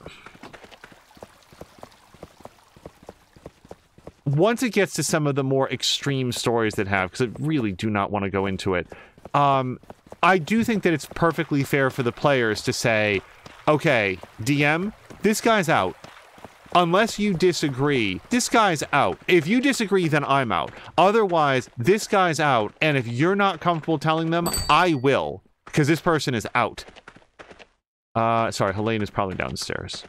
[SPEAKER 1] Once it gets to some of the more extreme stories that have, because I really do not want to go into it, I do think that it's perfectly fair for the players to say, okay, DM, this guy's out. Unless you disagree, this guy's out. If you disagree, then I'm out. Otherwise, this guy's out, and if you're not comfortable telling them, I will. Because this person is out. Sorry, Helene is probably downstairs.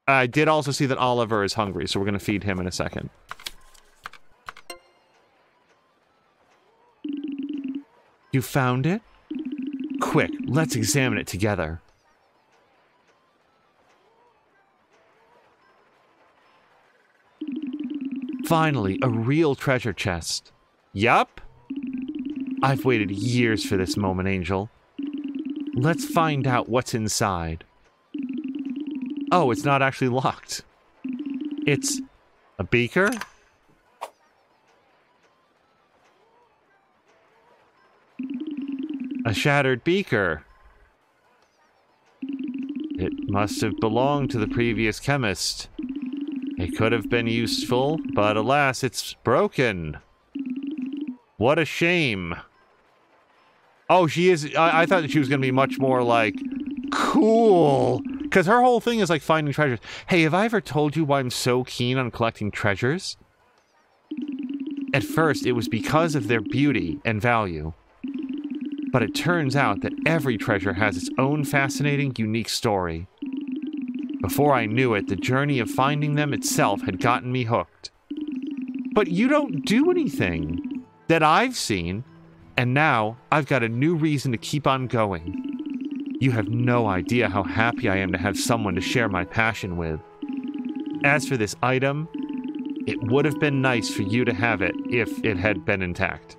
[SPEAKER 1] I did also see that Oliver is hungry, so we're going to feed him in a second. You found it? Quick, let's examine it together. Finally, a real treasure chest. Yup. I've waited years for this moment, Angel. Let's find out what's inside. Oh, it's not actually locked. It's a beaker? A shattered beaker. It must have belonged to the previous chemist. It could have been useful, but alas, it's broken. What a shame. Oh, she is... I thought that she was going to be much more, like, cool. Because her whole thing is, like, finding treasures. Hey, have I ever told you why I'm so keen on collecting treasures? At first, it was because of their beauty and value. But it turns out that every treasure has its own fascinating, unique story. Before I knew it, the journey of finding them itself had gotten me hooked. But you don't do anything that I've seen, and now I've got a new reason to keep on going. You have no idea how happy I am to have someone to share my passion with. As for this item, it would have been nice for you to have it if it had been intact.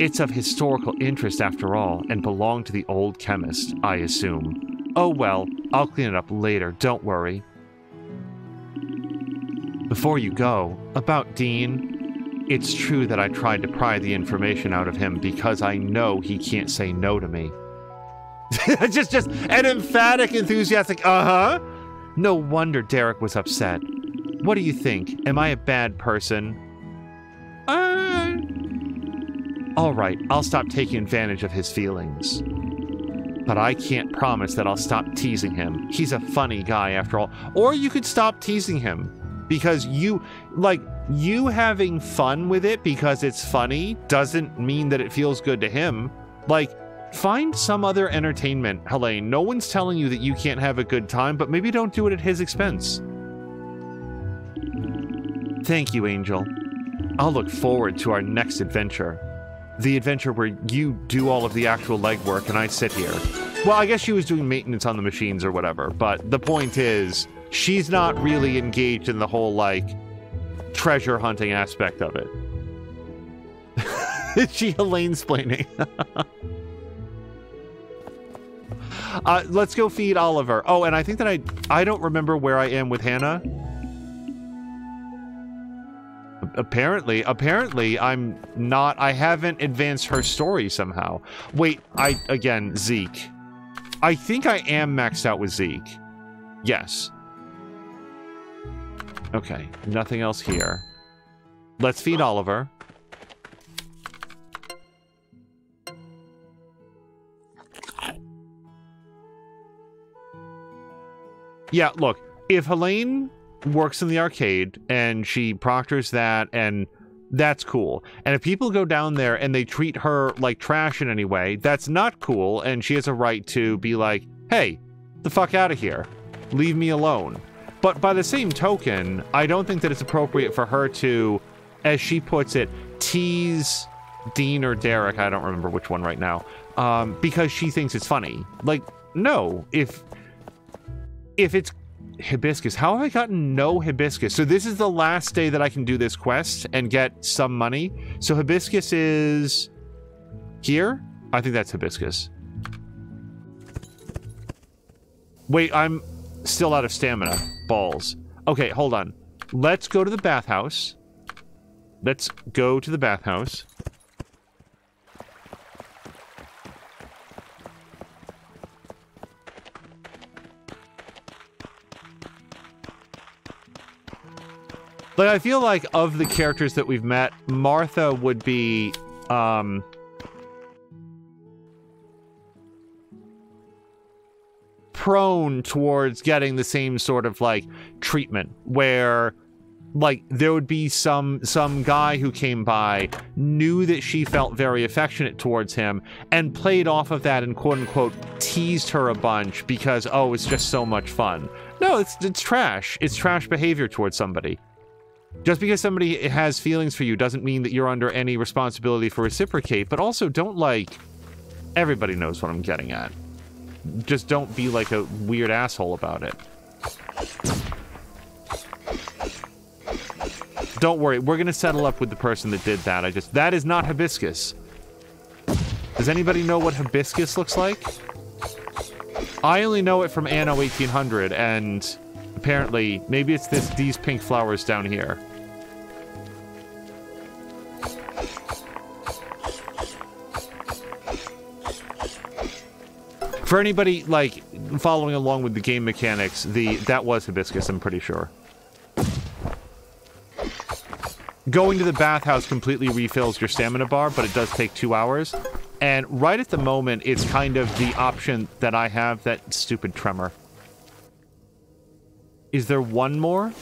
[SPEAKER 1] It's of historical interest after all, and belonged to the old chemist, I assume. Oh well, I'll clean it up later, don't worry. Before you go, about Dean, it's true that I tried to pry the information out of him because I know he can't say no to me. just an emphatic, enthusiastic, uh-huh. No wonder Derek was upset. What do you think? Am I a bad person? All right, I'll stop taking advantage of his feelings. But I can't promise that I'll stop teasing him. He's a funny guy after all. Or you could stop teasing him. Because you having fun with it because it's funny doesn't mean that it feels good to him. Like, find some other entertainment, Helene. No one's telling you that you can't have a good time, but maybe don't do it at his expense. Thank you, Angel. I'll look forward to our next adventure. The adventure where you do all of the actual legwork and I sit here. Well, I guess she was doing maintenance on the machines or whatever, but the point is, she's not really engaged in the whole, like, treasure hunting aspect of it. Is she Helene-splaining? Let's go feed Oliver. Oh, and I think that I don't remember where I am with Hannah. Apparently I'm not. I haven't advanced her story somehow. Wait, again, Zeke. I think I am maxed out with Zeke. Yes. Okay, nothing else here. Let's feed Oliver. Yeah, look, if Helene works in the arcade and she proctors that, and that's cool. And if people go down there and they treat her like trash in any way, that's not cool, and she has a right to be like, hey, the fuck out of here. Leave me alone. But by the same token, I don't think that it's appropriate for her to, as she puts it, tease Dean or Derek, I don't remember which one right now, because she thinks it's funny. Like, no, if it's hibiscus, how have I gotten no hibiscus? So this is the last day that I can do this quest and get some money. So hibiscus is here? I think that's hibiscus. Wait, I'm still out of stamina. Balls. Okay, hold on. Let's go to the bathhouse. Let's go to the bathhouse. Like, I feel like of the characters that we've met, Martha would be, prone towards getting the same sort of, like, treatment, where, like, there would be some guy who came by, knew that she felt very affectionate towards him, and played off of that and quote-unquote teased her a bunch because, oh, it's just so much fun. No, it's trash. It's trash behavior towards somebody. Just because somebody has feelings for you doesn't mean that you're under any responsibility for reciprocate, but also don't, like... Everybody knows what I'm getting at. Just don't be like a weird asshole about it. Don't worry, we're gonna settle up with the person that did that. That is not hibiscus. Does anybody know what hibiscus looks like? I only know it from Anno 1800, and... apparently, maybe it's these pink flowers down here. For anybody, like, following along with the game mechanics, that was hibiscus, I'm pretty sure. Going to the bathhouse completely refills your stamina bar, but it does take 2 hours. And right at the moment, it's kind of the option that I have, that stupid tremor. Is there one more?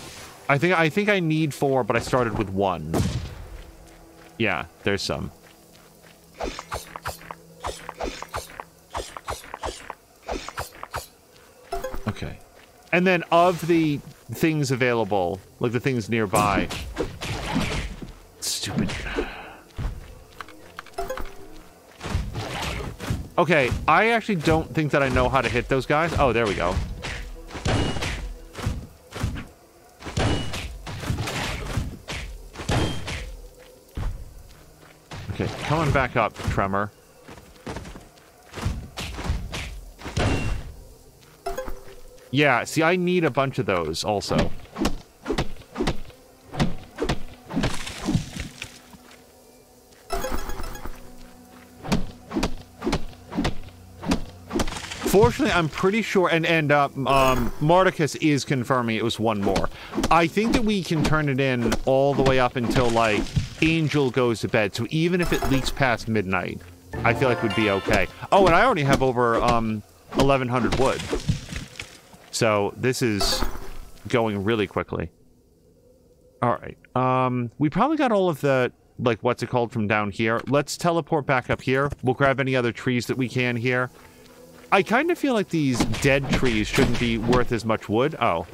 [SPEAKER 1] I think I need 4, but I started with 1. Yeah, there's some. Okay. And then of the things available, like the things nearby... Stupid. Okay, I actually don't think that I know how to hit those guys. Oh, there we go. Okay, coming back up, Tremor. Yeah, see, I need a bunch of those also. Fortunately, I'm pretty sure, and Mardicus is confirming it was 1 more. I think that we can turn it in all the way up until, like, Angel goes to bed, so even if it leaks past midnight, I feel like we'd be okay. Oh, and I already have over 1,100 wood. So this is going really quickly. Alright, we probably got all of the, like, what's it called from down here. Let's teleport back up here. We'll grab any other trees that we can here. I kind of feel like these dead trees shouldn't be worth as much wood. Oh.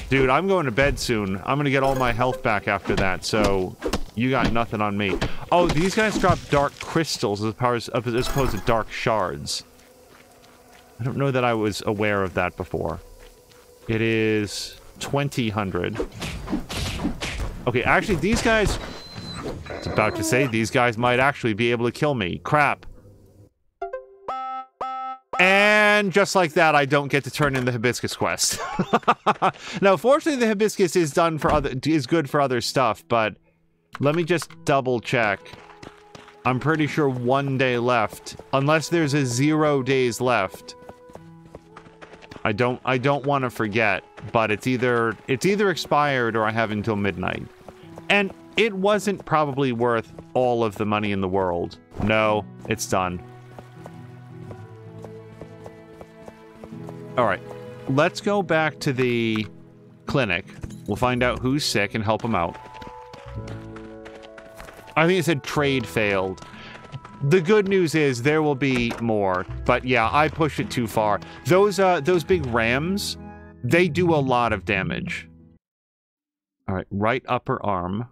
[SPEAKER 1] Dude, I'm going to bed soon. I'm going to get all my health back after that, so you got nothing on me. Oh, these guys drop dark crystals as opposed to dark shards. I don't know that I was aware of that before. It is 2,000. Okay, actually, these guys... I was about to say, these guys might actually be able to kill me. Crap. And just like that, I don't get to turn in the hibiscus quest. Now, fortunately, the hibiscus is good for other stuff, but let me just double check. I'm pretty sure 1 day left, unless there's a 0 days left. I don't want to forget, but it's either expired or I have until midnight. And it wasn't probably worth all of the money in the world. No, it's done. All right, let's go back to the clinic. We'll find out who's sick and help him out. I think it said trade failed. The good news is there will be more, but yeah, I pushed it too far. Those big rams, they do a lot of damage. All right, right upper arm.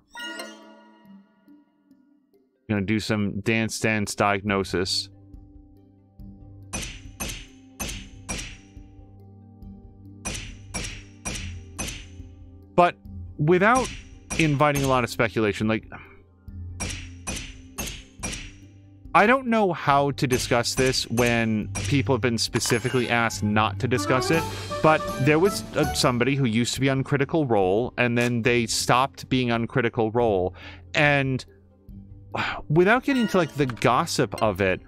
[SPEAKER 1] Gonna do some dance diagnosis. But without inviting a lot of speculation, like, I don't know how to discuss this when people have been specifically asked not to discuss it, but there was somebody who used to be on Critical Role, and then they stopped being on Critical Role, and without getting to, like, the gossip of it,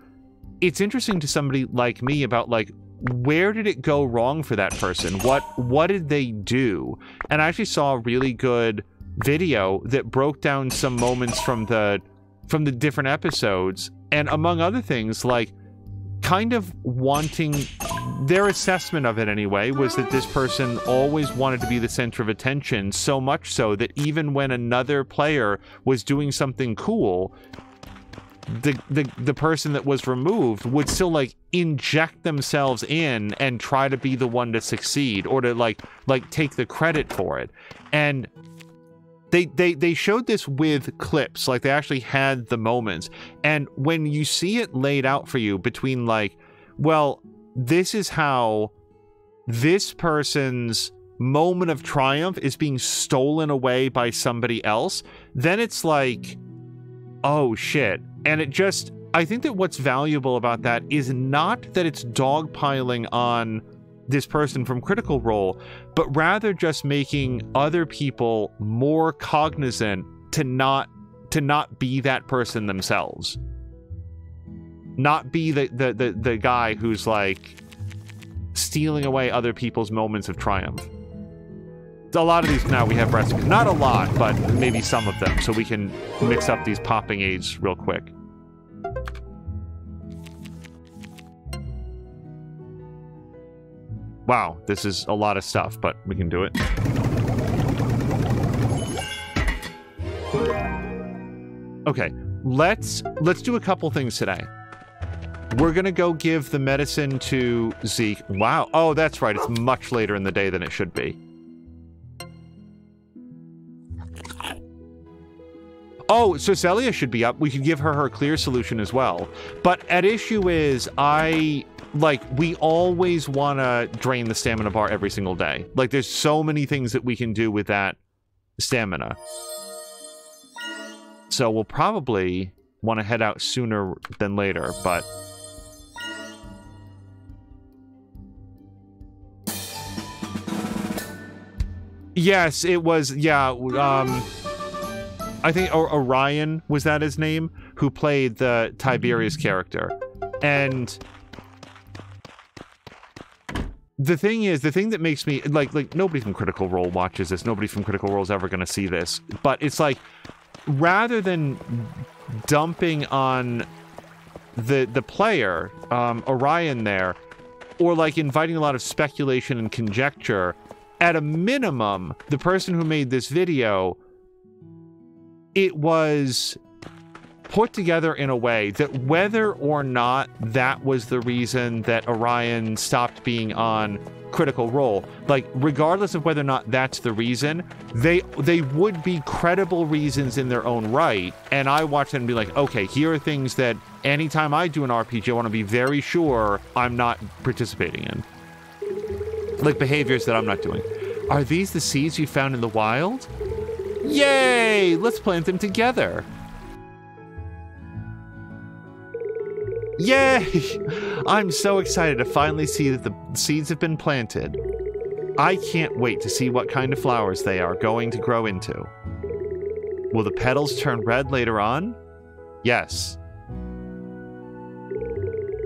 [SPEAKER 1] it's interesting to somebody like me about, like, where did it go wrong for that person? What did they do? And I actually saw a really good video that broke down some moments from the different episodes, and among other things, like, kind of wanting, their assessment of it anyway, was that this person always wanted to be the center of attention, so much so that even when another player was doing something cool, the person that was removed would still, like, inject themselves in and try to be the one to succeed, or to like take the credit for it. And they showed this with clips, like, they actually had the moments, and when you see it laid out for you between, like, well, this is how this person's moment of triumph is being stolen away by somebody else, then it's like, oh shit. And it just, I think that what's valuable about that is not that it's dogpiling on this person from Critical Role, but rather just making other people more cognizant to not be that person themselves. Not be the guy who's, like, stealing away other people's moments of triumph. A lot of these now we have recipes. Not a lot, but maybe some of them, so we can mix up these popping aids real quick. Wow, this is a lot of stuff, but we can do it. Okay, let's do a couple things today. We're gonna go give the medicine to Zeke. Wow, oh, that's right, it's much later in the day than it should be. Oh, so Celia should be up. We could give her her clear solution as well. But at issue is, we always want to drain the stamina bar every single day. Like, there's so many things that we can do with that stamina. So we'll probably want to head out sooner than later, but... Yes, it was, yeah, I think Orion, was that his name? Who played the Tiberius character. And the thing is, the thing that makes me, like nobody from Critical Role watches this, nobody from Critical Role is ever going to see this, but it's like, rather than dumping on the player, Orion there, or, like, inviting a lot of speculation and conjecture, at a minimum, the person who made this video, it was put together in a way that whether or not that was the reason that Orion stopped being on Critical Role, like, regardless of whether or not that's the reason, they would be credible reasons in their own right, and I watch them and be like, okay, here are things that anytime I do an RPG, I want to be very sure I'm not participating in. Like, behaviors that I'm not doing. Are these the seeds you found in the wild? Yay! Let's plant them together. Yay! I'm so excited to finally see that the seeds have been planted. I can't wait to see what kind of flowers they are going to grow into. Will the petals turn red later on? Yes.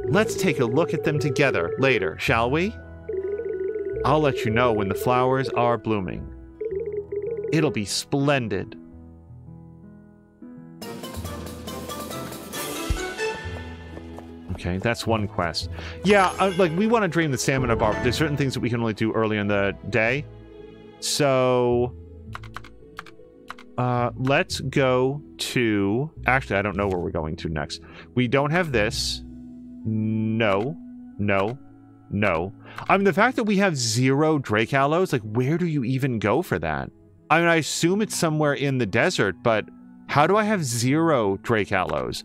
[SPEAKER 1] Let's take a look at them together later, shall we? I'll let you know when the flowers are blooming. It'll be splendid. Okay, that's one quest. Yeah, like, we want to drain the stamina bar, but there's certain things that we can only do early in the day. So, let's go to... Actually, I don't know where we're going to next. We don't have this. No. No. No. I mean, the fact that we have 0 Drake Aloes, like, where do you even go for that? I mean, I assume it's somewhere in the desert, but how do I have 0 Drake Aloes?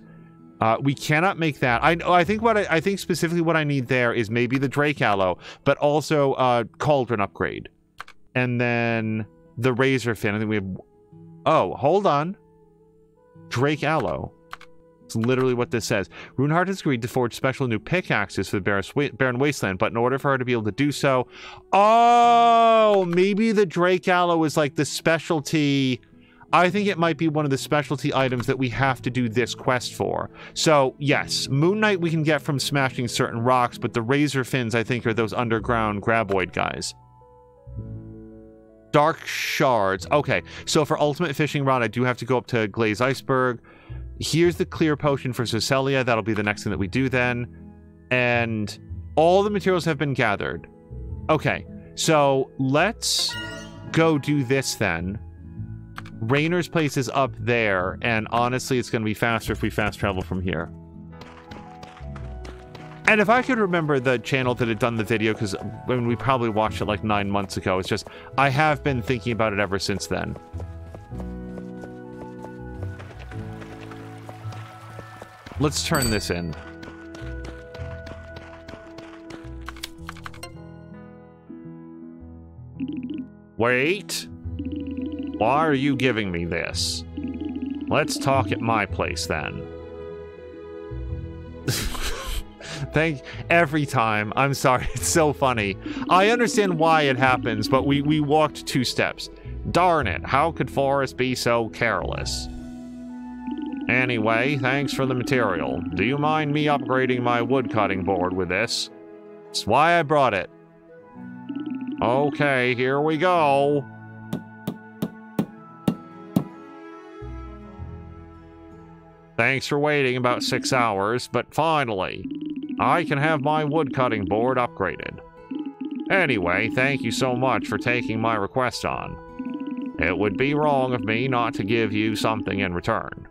[SPEAKER 1] We cannot make that. I think specifically what I need there is maybe the Drake Aloe, but also Cauldron upgrade. And then the Razor Fin. I think we have... Oh, hold on. Drake Aloe. It's literally what this says. Runeheart has agreed to forge special new pickaxes for the Barren Wasteland, but in order for her to be able to do so... Oh! Maybe the Drake Aloe is like the specialty... I think it might be one of the specialty items that we have to do this quest for. So, yes, Moon Knight we can get from smashing certain rocks, but the Razor Fins, I think, are those underground graboid guys. Dark Shards. Okay, so for Ultimate Fishing Rod, I do have to go up to Glaze Iceberg. Here's the clear potion for Cecilia. That'll be the next thing that we do then. And all the materials have been gathered. Okay, so let's go do this then. Rainer's place is up there, and honestly, it's going to be faster if we fast travel from here. And if I could remember the channel that had done the video, because when we probably watched it like 9 months ago, it's just, I have been thinking about it ever since then. Let's turn this in. Wait. Why are you giving me this? Let's talk at my place then. Every time. I'm sorry, it's so funny. I understand why it happens, but we walked 2 steps. Darn it, how could Forrest be so careless? Anyway, thanks for the material. Do you mind me upgrading my woodcutting board with this? That's why I brought it. Okay, here we go. Thanks for waiting about 6 hours, but finally, I can have my woodcutting board upgraded. Anyway, thank you so much for taking my request on. It would be wrong of me not to give you something in return.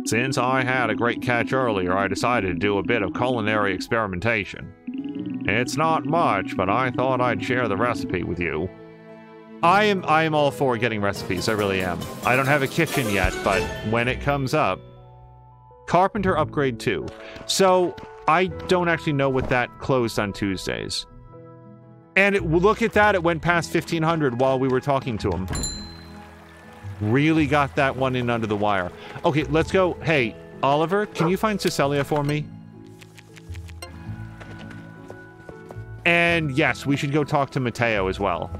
[SPEAKER 1] Since I had a great catch earlier, I decided to do a bit of culinary experimentation. It's not much, but I thought I'd share the recipe with you. I am all for getting recipes, I really am. I don't have a kitchen yet, but when it comes up... Carpenter upgrade 2. So, I don't actually know what that closed on Tuesdays. And look at that, it went past 1500 while we were talking to him. Really got that one in under the wire. Okay, let's go. Hey, Oliver, can you find Cecilia for me? And yes, we should go talk to Mateo as well.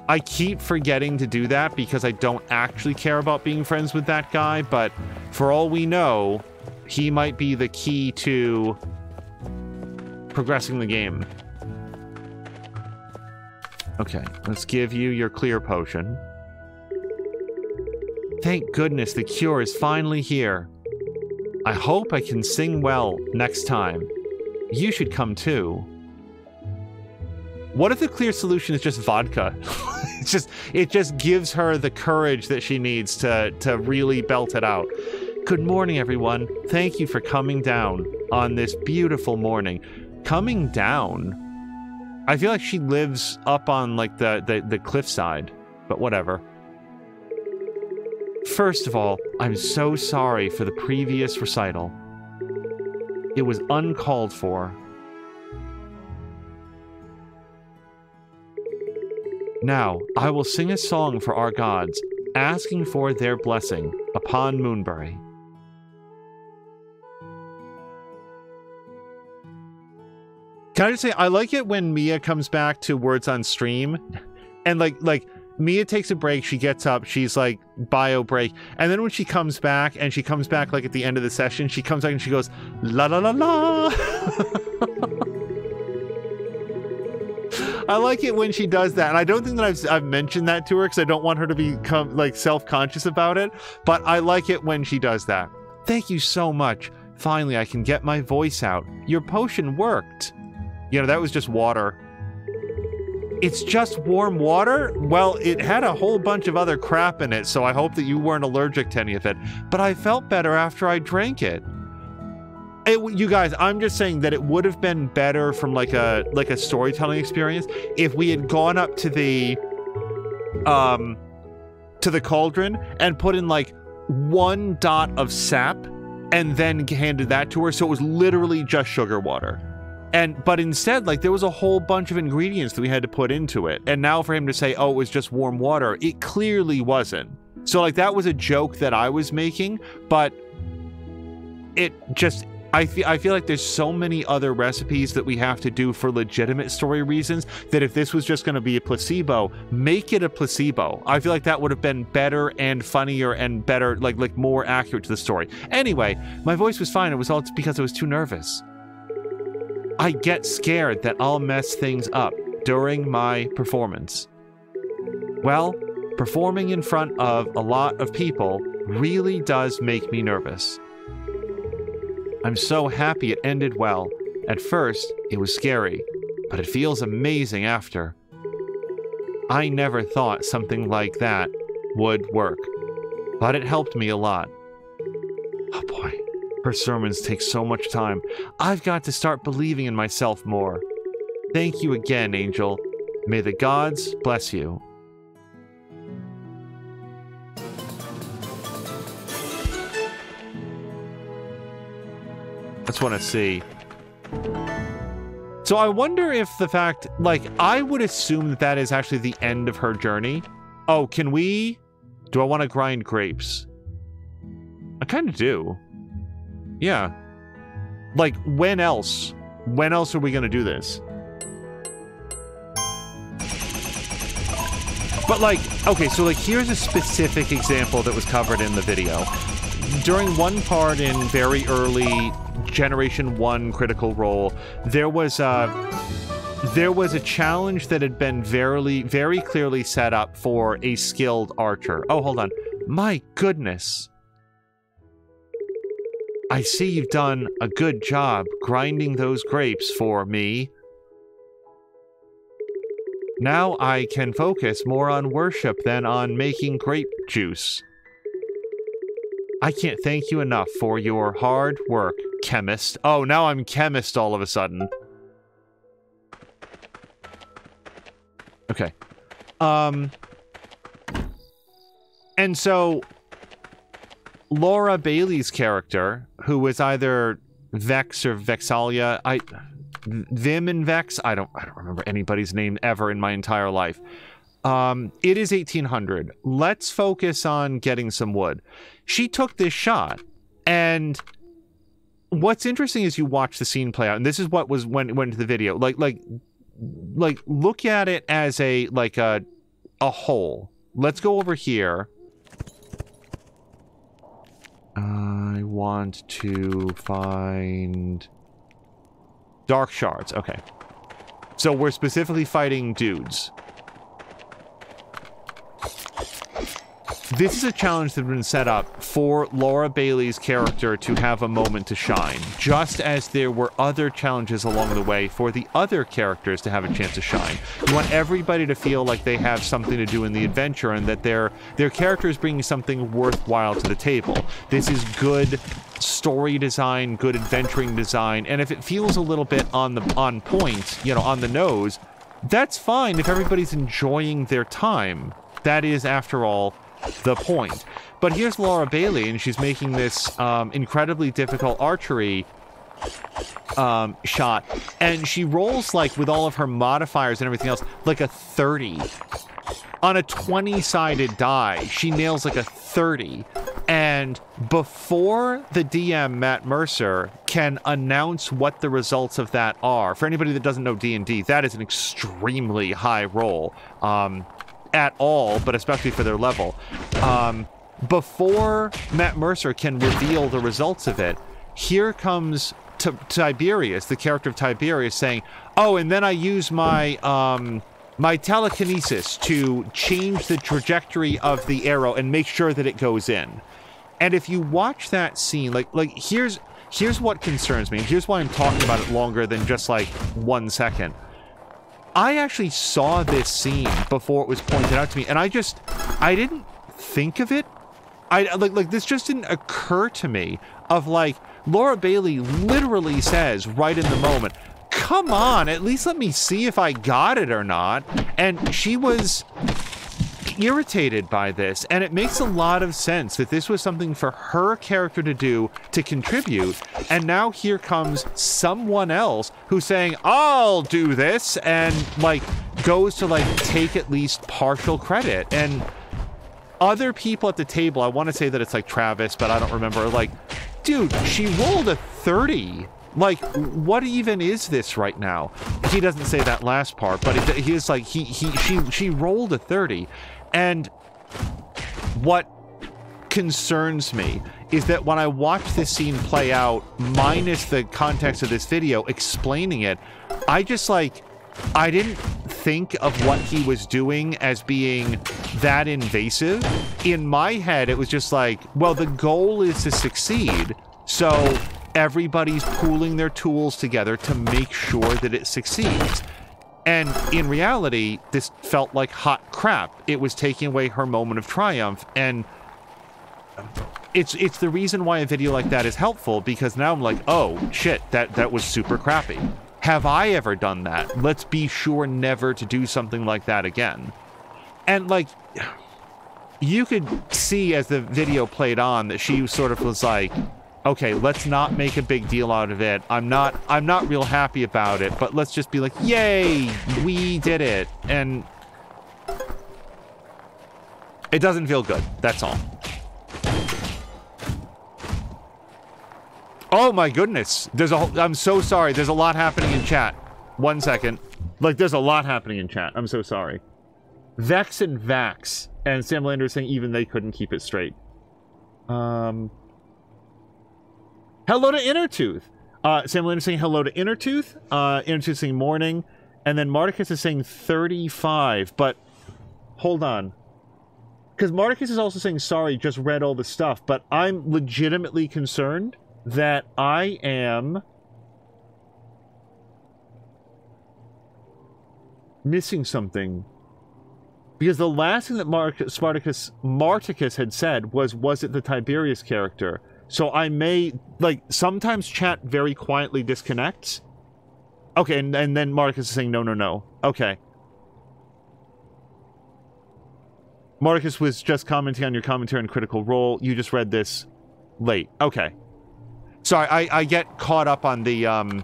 [SPEAKER 1] I keep forgetting to do that because I don't actually care about being friends with that guy, but for all we know, he might be the key to progressing the game. Okay, let's give you your clear potion. Thank goodness the cure is finally here. I hope I can sing well next time. You should come too. What if the clear solution is just vodka? It just gives her the courage that she needs to really belt it out. Good morning, everyone. Thank you for coming down on this beautiful morning. Coming down? I feel like she lives up on like the cliffside, but whatever. First of all, I'm so sorry for the previous recital. It was uncalled for. Now, I will sing a song for our gods, asking for their blessing upon Moonbury. Can I just say, I like it when Mia comes back to Words on Stream, and like Mia takes a break, she gets up, she's like, bio break, and then when she comes back, and she comes back like at the end of the session, she comes back and she goes, la la la la! I like it when she does that, and I don't think that I've mentioned that to her because I don't want her to become like self-conscious about it, but I like it when she does that. Thank you so much. Finally, I can get my voice out. Your potion worked. You know, that was just water. It's just warm water? Well, it had a whole bunch of other crap in it, so I hope that you weren't allergic to any of it. But I felt better after I drank it. You guys, I'm just saying that it would have been better from like a storytelling experience if we had gone up to the cauldron and put in like 1 dot of sap and then handed that to her, so it was literally just sugar water. But instead, like, there was a whole bunch of ingredients that we had to put into it. And now for him to say, oh, it was just warm water, it clearly wasn't. So, like, that was a joke that I was making, but it just... I feel like there's so many other recipes that we have to do for legitimate story reasons that if this was just going to be a placebo, make it a placebo. I feel like that would have been better and funnier and better, like more accurate to the story. Anyway, my voice was fine. It was all because I was too nervous. I get scared that I'll mess things up during my performance. Well, performing in front of a lot of people really does make me nervous. I'm so happy it ended well. At first, it was scary, but it feels amazing after. I never thought something like that would work, but it helped me a lot. Oh boy, her sermons take so much time. I've got to start believing in myself more. Thank you again, Angel. May the gods bless you. Just want to see. So I wonder if the fact, like, I would assume that that is actually the end of her journey. Oh, can we? Do I want to grind grapes? I kind of do. Yeah. Like, when else? When else are we going to do this? But, like, okay, so, like, here's a specific example that was covered in the video. During one part in very early Generation 1 Critical Role, there was a challenge that had been very clearly set up for a skilled archer. Oh, hold on. My goodness. I see you've done a good job grinding those grapes for me. Now I can focus more on worship than on making grape juice. I can't thank you enough for your hard work, chemist. Oh, now I'm chemist all of a sudden. Okay. And so Laura Bailey's character, who was either Vex or Vexalia, Vim and Vex, I don't remember anybody's name ever in my entire life. It is 1800. Let's focus on getting some wood. She took this shot, and what's interesting is you watch the scene play out, and this is what went into the video. Like look at it as a whole. Let's go over here. I want to find dark shards. Okay. So we're specifically fighting dudes. This is a challenge that has been set up for Laura Bailey's character to have a moment to shine, just as there were other challenges along the way for the other characters to have a chance to shine. You want everybody to feel like they have something to do in the adventure and that their character is bringing something worthwhile to the table. This is good story design, good adventuring design, and if it feels a little bit on point, you know, on the nose, that's fine if everybody's enjoying their time. That is, after all, the point. But here's Laura Bailey, and she's making this incredibly difficult archery shot, and she rolls, like, with all of her modifiers and everything else, like a 30. On a 20-sided die, she nails like a 30. And before the DM, Matt Mercer, can announce what the results of that are, for anybody that doesn't know D&D, that is an extremely high roll. At all, but especially for their level. Before Matt Mercer can reveal the results of it, here comes Tiberius, the character of Tiberius, saying, "Oh, and then I use my my telekinesis to change the trajectory of the arrow and make sure that it goes in." And if you watch that scene, like here's what concerns me, and here's why I'm talking about it longer than just like 1 second. I actually saw this scene before it was pointed out to me, and I didn't think of it. Like this just didn't occur to me of like, Laura Bailey literally says right in the moment, "Come on, at least let me see if I got it or not." And she was irritated by this, and it makes a lot of sense that this was something for her character to do to contribute, and now here comes someone else who's saying, "I'll do this," and like goes to like take at least partial credit. And other people at the table, I want to say that it's like Travis, but I don't remember, like, dude, she rolled a 30. Like, what even is this right now? He doesn't say that last part, but he is like, she rolled a 30. And what concerns me is that when I watch this scene play out, minus the context of this video explaining it, I didn't think of what he was doing as being that invasive. In my head, it was just like, well, the goal is to succeed, so everybody's pooling their tools together to make sure that it succeeds. And in reality, this felt like hot crap. It was taking away her moment of triumph, and it's the reason why a video like that is helpful, because now I'm like, oh shit, that was super crappy. Have I ever done that? Let's be sure never to do something like that again. And like, you could see as the video played on that she sort of was like, okay, let's not make a big deal out of it. I'm not real happy about it, but let's just be like, yay, we did it. And it doesn't feel good. That's all. Oh my goodness. I'm so sorry. There's a lot happening in chat. 1 second. Like, there's a lot happening in chat. I'm so sorry. Vex and Vax. And Sam Lander is saying even they couldn't keep it straight. Hello to Innertooth. Sam Lander saying hello to Innertooth. Innertooth saying morning. And then Marticus is saying 35. But hold on. Because Marticus is also saying, sorry, just read all the stuff. But I'm legitimately concerned that I am missing something. Because the last thing that Marticus had said was it the Tiberius character? So I may, like, sometimes chat very quietly disconnects. Okay, and then Marticus is saying no. Okay. Marticus was just commenting on your commentary on Critical Role. You just read this late. Okay. Sorry, I get caught up on the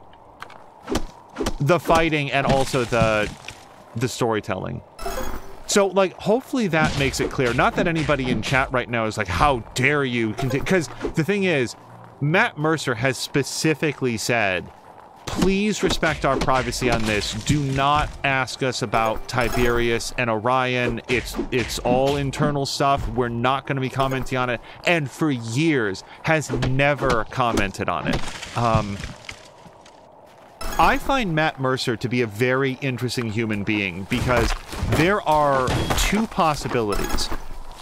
[SPEAKER 1] fighting and also the storytelling. So, like, hopefully that makes it clear. Not that anybody in chat right now is like, how dare you continue? Because the thing is, Matt Mercer has specifically said, please respect our privacy on this. Do not ask us about Tiberius and Orion. It's all internal stuff. We're not going to be commenting on it. And for years has never commented on it. I find Matt Mercer to be a very interesting human being because there are two possibilities.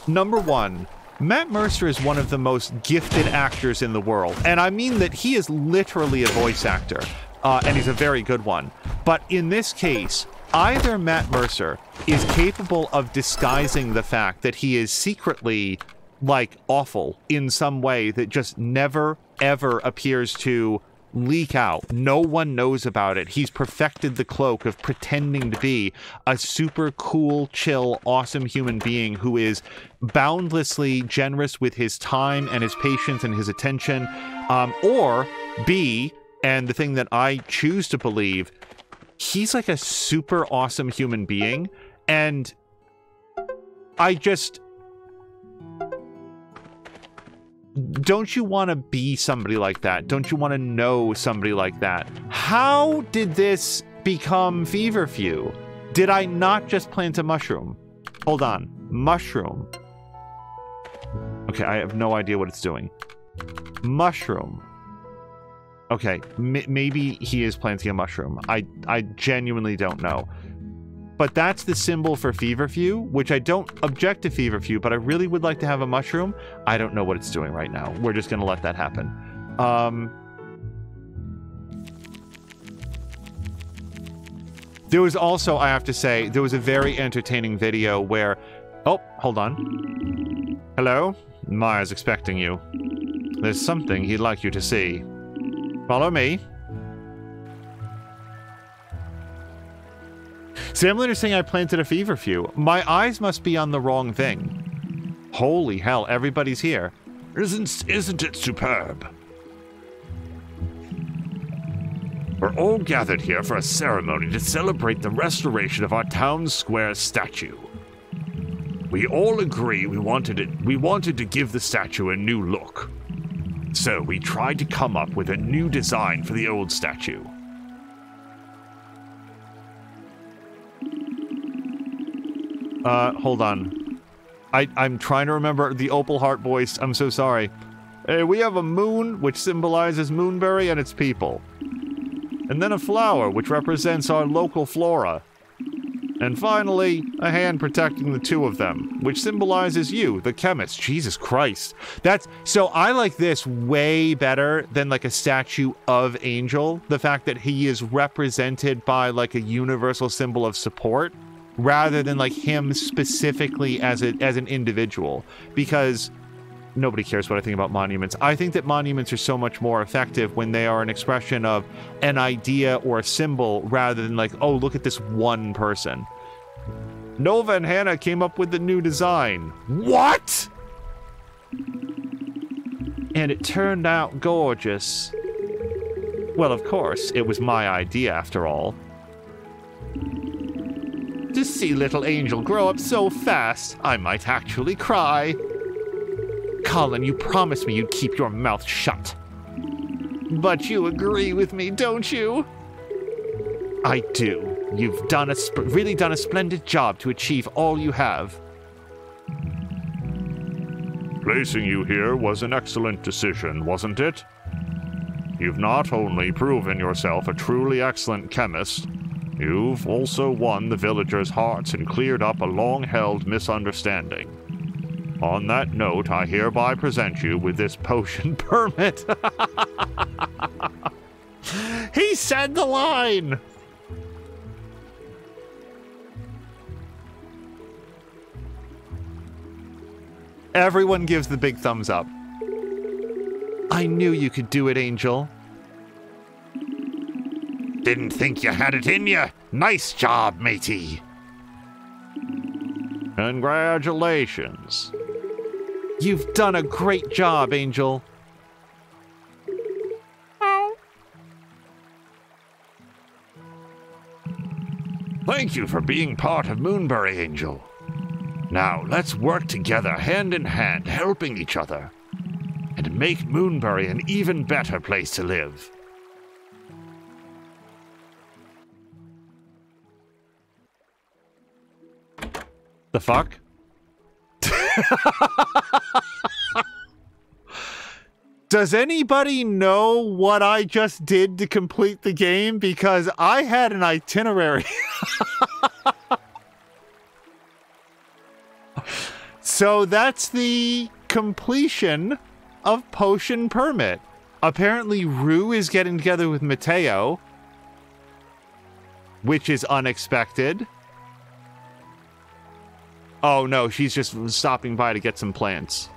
[SPEAKER 1] Number one, Matt Mercer is one of the most gifted actors in the world. And I mean that he is literally a voice actor. And he's a very good one. But in this case, either Matt Mercer is capable of disguising the fact that he is secretly, like, awful in some way that just never, ever appears to leak out. No one knows about it. He's perfected the cloak of pretending to be a super cool, chill, awesome human being who is boundlessly generous with his time and his patience and his attention. Or B, and the thing that I choose to believe, he's like a super awesome human being, and I just... Don't you want to be somebody like that? Don't you want to know somebody like that? How did this become Feverfew? Did I not just plant a mushroom? Hold on. Mushroom. Okay, I have no idea what it's doing. Mushroom. Okay, maybe he is planting a mushroom. I genuinely don't know. But that's the symbol for feverfew, which I don't object to feverfew, but I really would like to have a mushroom. I don't know what it's doing right now. We're just going to let that happen. There was also, I have to say, there was a very entertaining video where... Oh, hold on. Hello? Maya's expecting you. There's something he'd like you to see. Follow me. Similar to saying I planted a feverfew. My eyes must be on the wrong thing. Holy hell, everybody's here.
[SPEAKER 2] Isn't it superb? We're all gathered here for a ceremony to celebrate the restoration of our town square statue. We all agree we wanted to give the statue a new look. So we tried to come up with a new design for the old statue.
[SPEAKER 1] Hold on. I'm trying to remember the Opal Heart voice. I'm so sorry. We have a moon, which symbolizes Moonbury and its people. And then a flower, which represents our local flora. And finally, a hand protecting the two of them, which symbolizes you, the chemist. Jesus Christ. So I like this way better than like a statue of Angel. The fact that he is represented by like a universal symbol of support, rather than like him specifically as an individual. Because nobody cares what I think about monuments. I think that monuments are so much more effective when they are an expression of an idea or a symbol rather than like, oh, look at this one person. Nova and Hannah came up with the new design. What? And it turned out gorgeous. Well, of course, it was my idea after all. To see little Angel grow up so fast, I might actually cry. Colin, you promised me you'd keep your mouth shut. But you agree with me, don't you? I do. You've done really done a splendid job to achieve all you have.
[SPEAKER 2] Placing you here was an excellent decision, wasn't it? You've not only proven yourself a truly excellent chemist, you've also won the villagers' hearts and cleared up a long-held misunderstanding. On that note, I hereby present you with this potion permit.
[SPEAKER 1] He said the line! Everyone gives the big thumbs up. I knew you could do it, Angel.
[SPEAKER 2] Didn't think you had it in you. Nice job, matey.
[SPEAKER 1] Congratulations. You've done a great job, Angel.
[SPEAKER 2] Thank you for being part of Moonbury, Angel. Now, let's work together hand in hand, helping each other, and make Moonbury an even better place to live.
[SPEAKER 1] The fuck? Does anybody know what I just did to complete the game? Because I had an itinerary. So that's the completion of Potion Permit. Apparently Rue is getting together with Mateo, which is unexpected. Oh no, she's just stopping by to get some plants.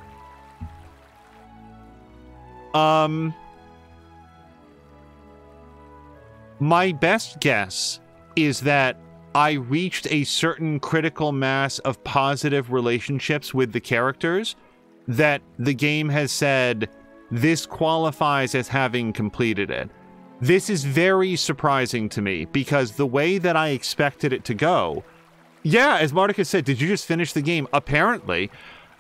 [SPEAKER 1] My best guess is that I reached a certain critical mass of positive relationships with the characters that the game has said this qualifies as having completed it. This is very surprising to me because the way that I expected it to go, yeah, as Martika said, did you just finish the game? Apparently,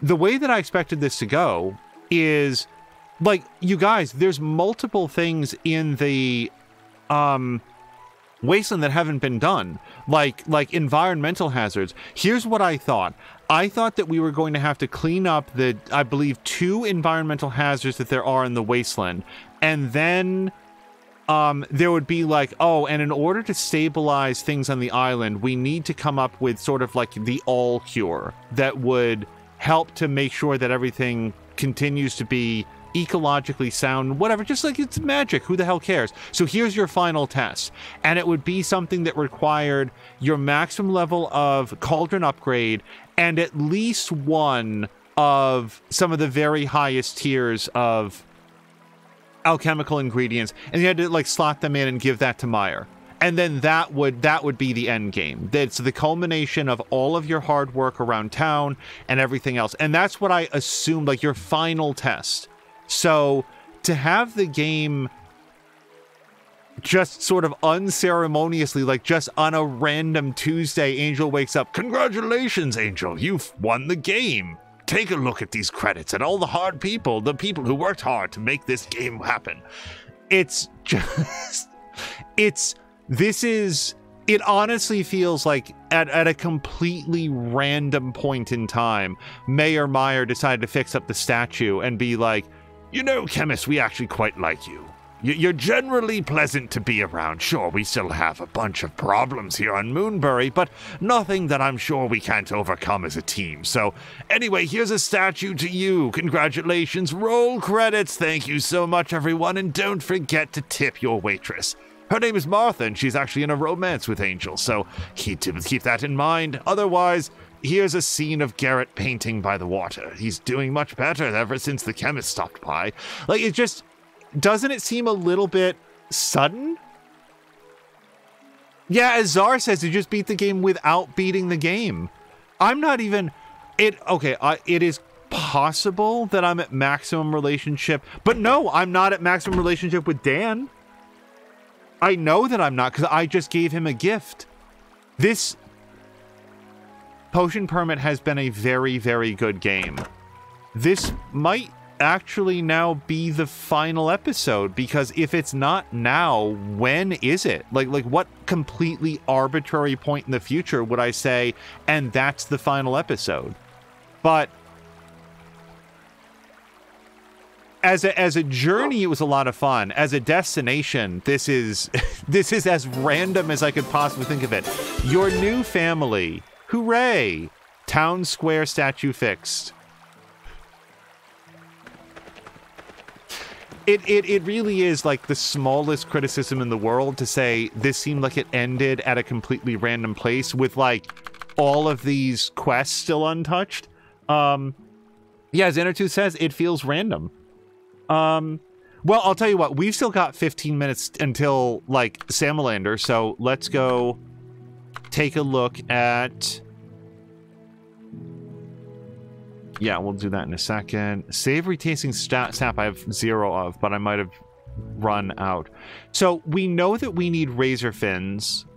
[SPEAKER 1] the way that I expected this to go is, like, you guys, there's multiple things in the Wasteland that haven't been done, like environmental hazards. Here's what I thought. I thought that we were going to have to clean up the, I believe, 2 environmental hazards that there are in the Wasteland, and then there would be like, oh, and in order to stabilize things on the island, we need to come up with sort of like the all cure that would help to make sure that everything continues to be ecologically sound, whatever, just like it's magic, who the hell cares? So here's your final test, and it would be something that required your maximum level of cauldron upgrade and at least one of some of the very highest tiers of alchemical ingredients, and you had to like slot them in and give that to Meyer. And then that would be the end game. It's the culmination of all of your hard work around town and everything else. And that's what I assumed, like your final test. So to have the game just sort of unceremoniously, like just on a random Tuesday, Angel wakes up,
[SPEAKER 2] "Congratulations, Angel, you've won the game. Take a look at these credits and all the hard people, the people who worked hard to make this game happen."
[SPEAKER 1] It's just, it honestly feels like at a completely random point in time, Mayor Meyer decided to fix up the statue and be like,
[SPEAKER 2] "You know, Chemist, we actually quite like you. You're generally pleasant to be around. Sure, we still have a bunch of problems here on Moonbury, but nothing that I'm sure we can't overcome as a team. So anyway, here's a statue to you. Congratulations. Roll credits. Thank you so much, everyone. And don't forget to tip your waitress. Her name is Martha, and she's actually in a romance with Angel, so keep that in mind. Otherwise, here's a scene of Garrett painting by the water. He's doing much better ever since the chemist stopped by." Like, it just... Doesn't it seem a little bit sudden? Yeah, as Czar says, you just beat the game without beating the game. I'm not even... it is possible that I'm at maximum relationship, but no, I'm not at maximum relationship with Dan. I know that I'm not, because I just gave him a gift. This Potion Permit has been a very, very good game. This might actually now be the final episode, because if it's not now, when is it? Like what completely arbitrary point in the future would I say, and that's the final episode? But as a journey, it was a lot of fun. As a destination, this is as random as I could possibly think of it. Your new family, hooray! Town Square statue fixed. It really is like the smallest criticism in the world to say this seemed like it ended at a completely random place with like all of these quests still untouched. Yeah, as Innertooth says, it feels random. Well, I'll tell you what, we've still got 15 minutes until like Salamander, so let's go take a look at... Yeah, we'll do that in a second. Savory tasting sap I have 0 of, but I might have run out. So we know that we need razor fins,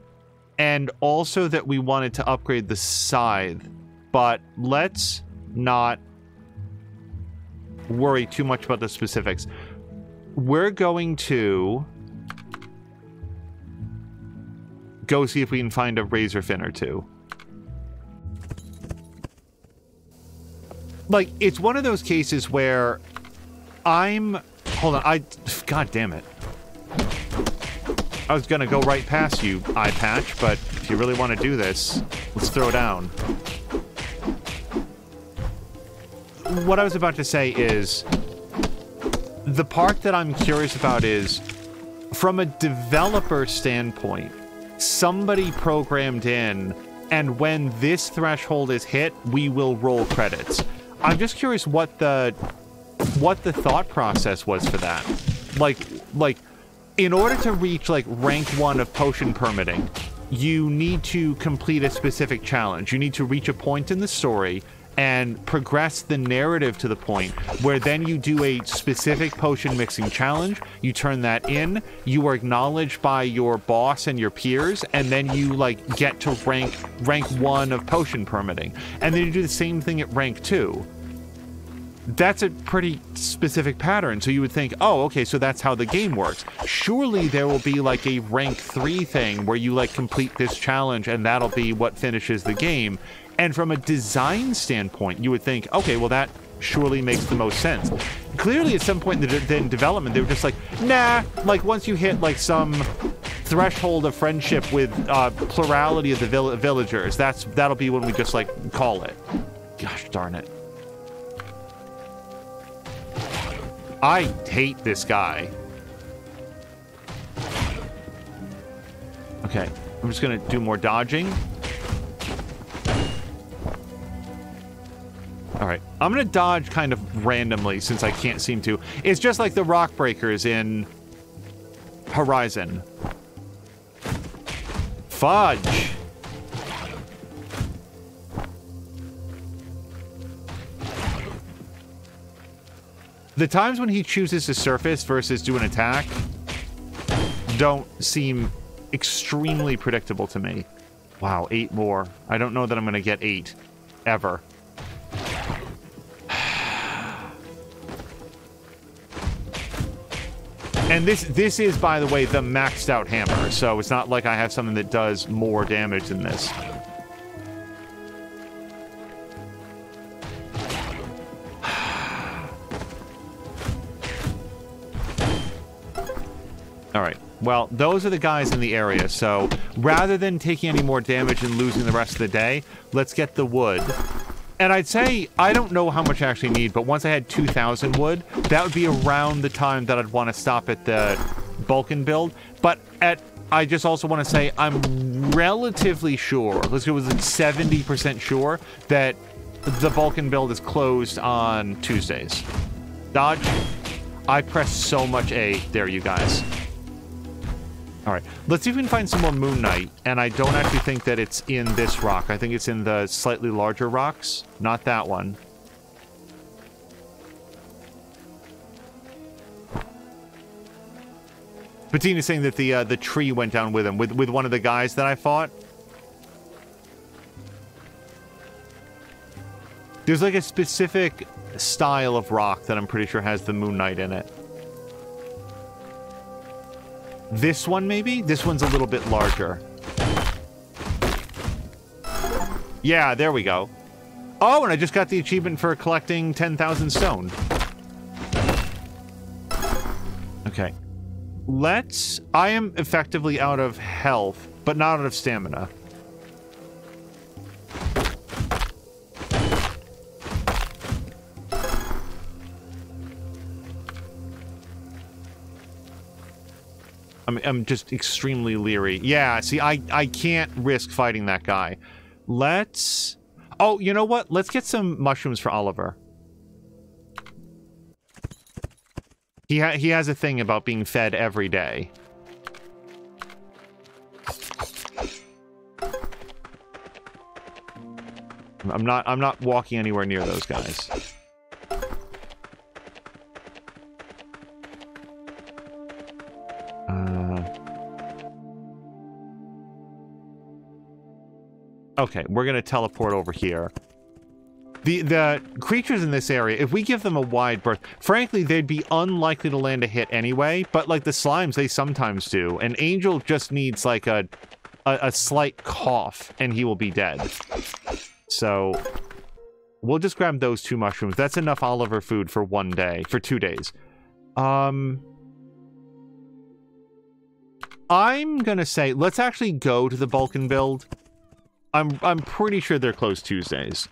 [SPEAKER 2] and also that we wanted to upgrade the scythe, but let's not worry too much about the specifics. We're going to go see if we can find a razor fin or two. Like, it's one of those cases where hold on, God damn it. I was gonna go right past you, eye patch, but if you really want to do this, let's throw down. What I was about to say is, the part that I'm curious about is, from a developer standpoint, somebody programmed in, and when this threshold is hit, we will roll credits. I'm just curious what the thought process was for that. Like, in order to reach, like, rank 1 of potion permitting, you need to complete a specific challenge. You need to reach a point in the story and progress the narrative to the point where then you do a specific potion mixing challenge, you turn that in, you are acknowledged by your boss and your peers, and then you like get to rank 1 of potion permitting. And then you do the same thing at rank 2. That's a pretty specific pattern, so you would think, oh, okay, so that's how the game works. Surely there will be like a rank 3 thing where you like complete this challenge and that'll be what finishes the game. And from a design standpoint, you would think, okay, well that
[SPEAKER 1] surely makes the most sense. Clearly, at some point in development, they were just like, nah, like once you hit like some threshold of friendship with plurality of the villagers, that'll be when we just like call it. Gosh darn it. I hate this guy. Okay, I'm just gonna do more dodging. All right, I'm gonna dodge kind of randomly since I can't seem to. It's just like the rock breakers in Horizon. Fudge. The times when he chooses to surface versus do an attack don't seem extremely predictable to me. Wow, 8 more. I don't know that I'm gonna get 8 ever. And this is, by the way, the maxed out hammer, so it's not like I have something that does more damage than this. Alright, well, those are the guys in the area, so rather than taking any more damage and losing the rest of the day, let's get the wood. And I'd say, I don't know how much I actually need, but once I had 2,000 wood, that would be around the time that I'd want to stop at the Vulcan build. But I just also want to say, I'm relatively sure, let's go with 70% sure, that the Vulcan build is closed on Tuesdays. Dodge. I pressed so much A there, you guys. Alright, let's see if we can find some more Moon Knight, and I don't actually think that it's in this rock. I think it's in the slightly larger rocks, not that one. Bettina's saying that the tree went down with him, with one of the guys that I fought. There's like a specific style of rock that I'm pretty sure has the Moon Knight in it. This one, maybe? This one's a little bit larger. Yeah, there we go. Oh, and I just got the achievement for collecting 10,000 stone. Okay. I am effectively out of health, but not out of stamina. I'm just extremely leery. Yeah, see, I can't risk fighting that guy. Let's... Oh, you know what? Let's get some mushrooms for Oliver. He has a thing about being fed every day. I'm not walking anywhere near those guys. Okay, we're gonna teleport over here. The creatures in this area, if we give them a wide berth, frankly, they'd be unlikely to land a hit anyway, but like the slimes, they sometimes do. An angel just needs like a slight cough and he will be dead. So we'll just grab those 2 mushrooms. That's enough Oliver food for 1 day, for 2 days. I'm gonna say, let's actually go to the Vulcan build. I'm pretty sure they're closed Tuesdays.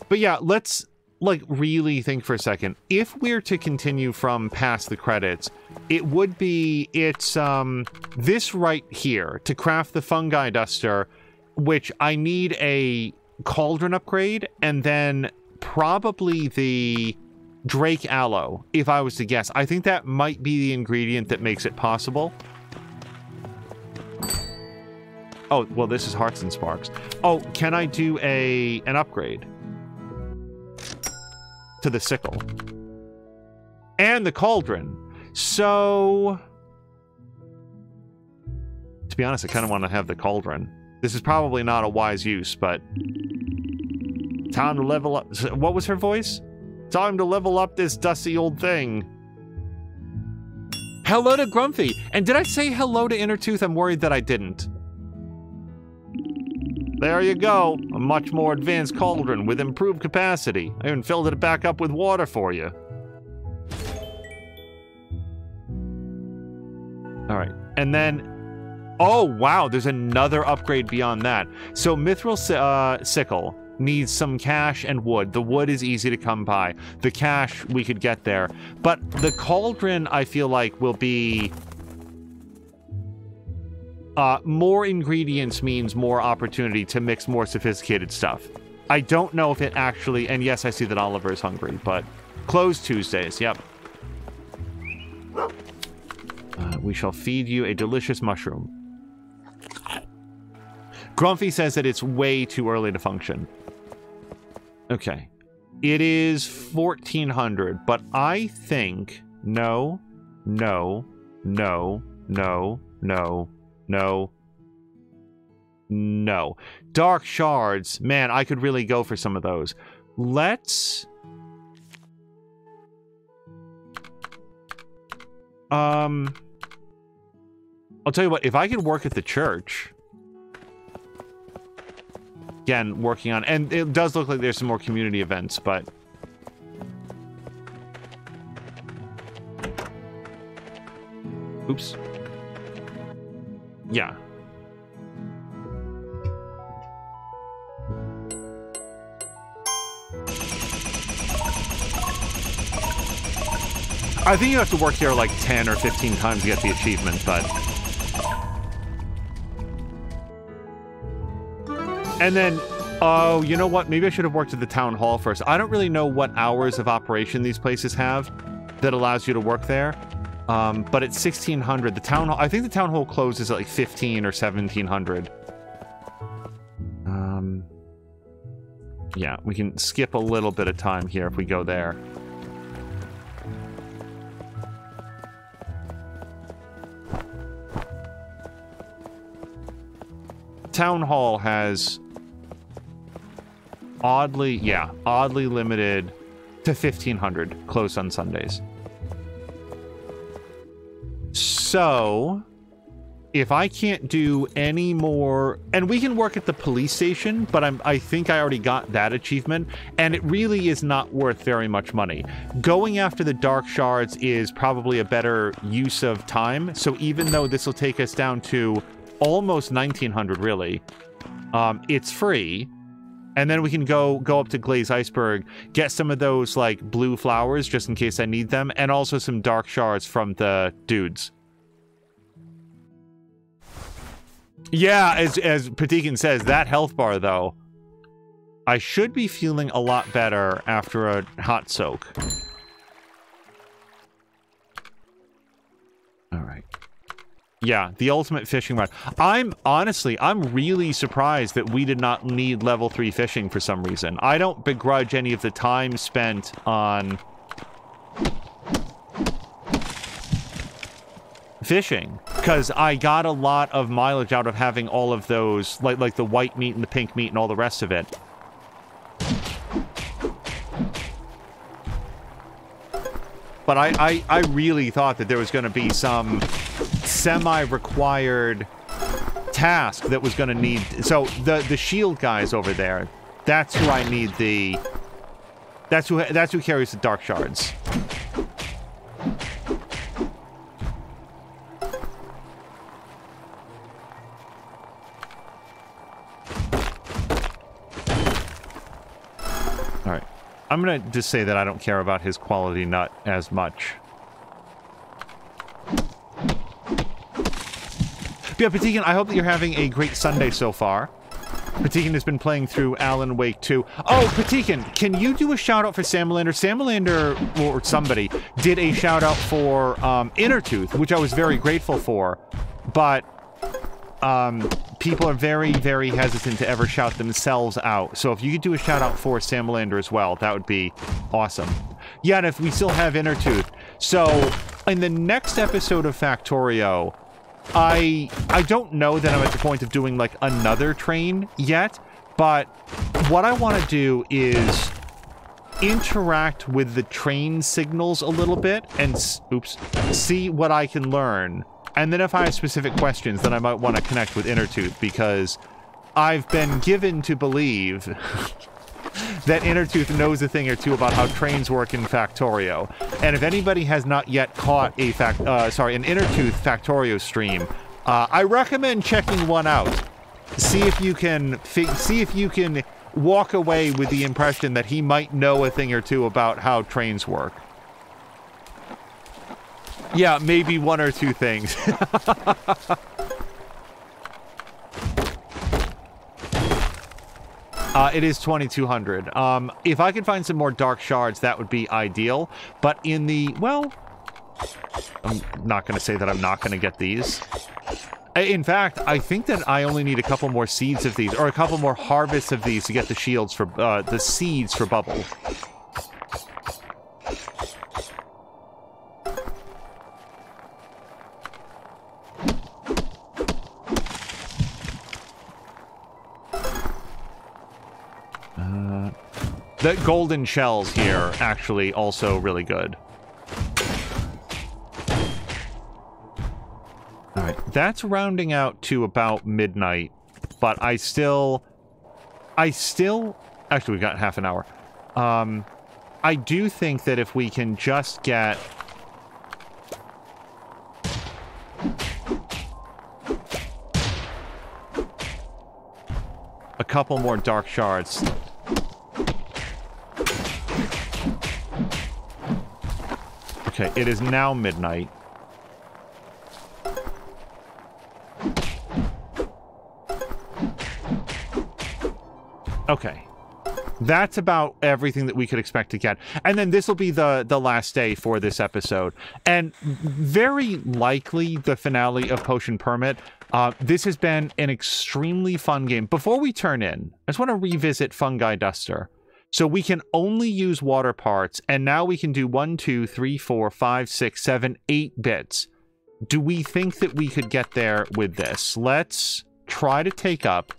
[SPEAKER 1] But yeah, let's, like, really think for a second. If we're to continue from past the credits, it would be, it's, this right here, to craft the fungi duster, which I need a cauldron upgrade, and then probably the Drake aloe, if I was to guess. I think that might be the ingredient that makes it possible. Oh, well, this is Hearts and Sparks. Oh, can I do an upgrade to the sickle? And the cauldron. So, to be honest, I kind of want to have the cauldron. This is probably not a wise use, but time to level up. What was her voice? Time to level up this dusty old thing. Hello to Grumpy. And did I say hello to Innertooth? I'm worried that I didn't. there you go. A much more advanced cauldron with improved capacity. I even filled it back up with water for you. All right, and then... Oh, wow, there's another upgrade beyond that. So Mithril Sickle needs some cash and wood. The wood is easy to come by. The cash, we could get there. But the cauldron, I feel like, will be... more ingredients means more opportunity to mix more sophisticated stuff. I don't know if it actually... And yes, I see that Oliver is hungry, but... Closed Tuesdays, yep. We shall feed you a delicious mushroom. Grumpy says that it's way too early to function. Okay. It is 1400, but I think... No. Dark shards. Man, I could really go for some of those. Let's... I'll tell you what, if I could work at the church... Again, working on... And it does look like there's some more community events, but... Oops. Yeah. I think you have to work here like 10 or 15 times to get the achievement, but... And then, oh, you know what? Maybe I should have worked at the town hall first. I don't really know what hours of operation these places have that allows you to work there. But it's 1600. The town hall, I think the town hall closes at like 15 or 1700. Yeah, we can skip a little bit of time here if we go there. Town hall has oddly limited to 1500, closed on Sundays. So, if I can't do any more... And we can work at the police station, but I think I already got that achievement, and it really is not worth very much money. Going after the Dark Shards is probably a better use of time, so even though this will take us down to almost 1900, really, it's free, and then we can go up to Glaze Iceberg, get some of those, like, blue flowers, just in case I need them, and also some Dark Shards from the dudes. Yeah, as Patikin says, that health bar, though, I should be feeling a lot better after a hot soak. Alright. Yeah, the ultimate fishing rod. I'm really surprised that we did not need level 3 fishing for some reason. I don't begrudge any of the time spent on fishing, because I got a lot of mileage out of having all of those, like the white meat and the pink meat and all the rest of it. But I really thought that there was going to be some semi-required task that was going to need... So, the shield guys over there, that's who I need the... That's who carries the Dark Shards. Alright. I'm gonna just say that I don't care about his quality nut as much. But yeah, Patikin, I hope that you're having a great Sunday so far. Patikin has been playing through Alan Wake 2. Oh, Patikin, can you do a shout-out for Samalander? Samalander, or somebody, did a shout-out for Innertooth, which I was very grateful for. But people are very, very hesitant to ever shout themselves out. So if you could do a shout-out for Samalander as well, that would be awesome. Yeah, and if we still have Innertooth. So, in the next episode of Factorio... I don't know that I'm at the point of doing, like, another train yet, but what I want to do is interact with the train signals a little bit and, see what I can learn. And then if I have specific questions, then I might want to connect with Innertooth, because I've been given to believe that Innertooth knows a thing or two about how trains work in Factorio. And if anybody has not yet caught an Innertooth Factorio stream, I recommend checking one out. See if you can walk away with the impression that he might know a thing or two about how trains work. Yeah, maybe one or two things. It is 2200. If I could find some more dark shards, that would be ideal. But in the, well, I'm not going to say that I'm not going to get these. In fact, I think that I only need a couple more seeds of these, or a couple more harvests of these to get the shields for, the seeds for Bubble. The golden shells here, actually, also really good. Alright, that's rounding out to about midnight, but I still... Actually, we've got half an hour. I do think that if we can just get... a couple more dark shards... Okay, it is now midnight. Okay. That's about everything that we could expect to get. And then this will be the last day for this episode. And very likely the finale of Potion Permit. This has been an extremely fun game. Before we turn in, I just want to revisit Fungi Duster. So we can only use water parts, and now we can do 1, 2, 3, 4, 5, 6, 7, 8 bits. Do we think that we could get there with this? Let's try to take up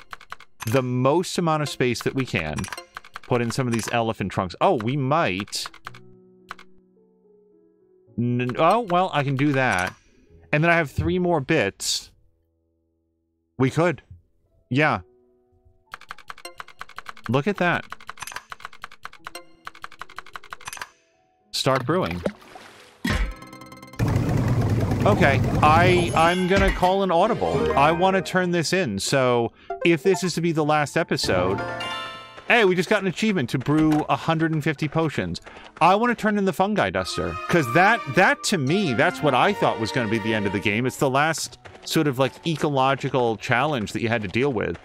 [SPEAKER 1] the most amount of space that we can. Put in some of these elephant trunks. Oh, we might. Oh, well, I can do that. And then I have 3 more bits. We could. Yeah. Look at that. Start brewing. Okay, I'm gonna call an audible. I want to turn this in, so if this is to be the last episode... Hey, we just got an achievement to brew 150 potions. I want to turn in the Fungi Duster, because that to me, that's what I thought was going to be the end of the game. It's the last sort of, like, ecological challenge that you had to deal with.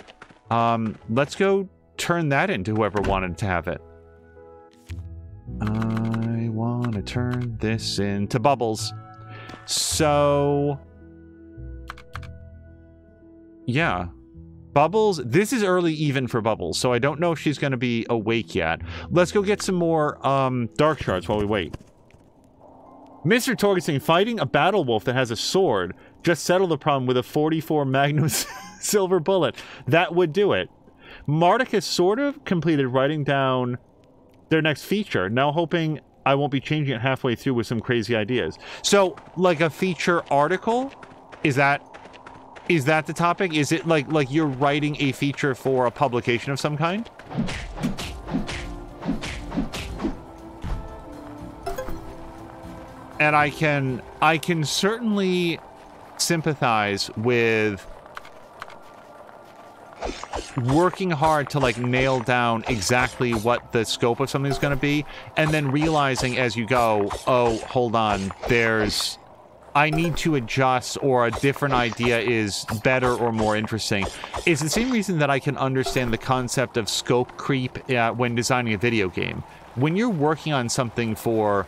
[SPEAKER 1] Let's go turn that into whoever wanted to have it. I want to turn this into Bubbles. So... yeah. Bubbles, this is early even for Bubbles, so I don't know if she's going to be awake yet. Let's go get some more, dark shards while we wait. Mr. Torgerson, fighting a battle wolf that has a sword just settled the problem with a 44 Magnum silver bullet. That would do it. Marticus sort of completed writing down their next feature, now hoping I won't be changing it halfway through with some crazy ideas. So, like a feature article? Is that the topic? Is it like you're writing a feature for a publication of some kind? And I can certainly sympathize with working hard to like nail down exactly what the scope of something is going to be, and then realizing as you go, oh, hold on, I need to adjust, or a different idea is better or more interesting. It's the same reason that I can understand the concept of scope creep when designing a video game. When you're working on something for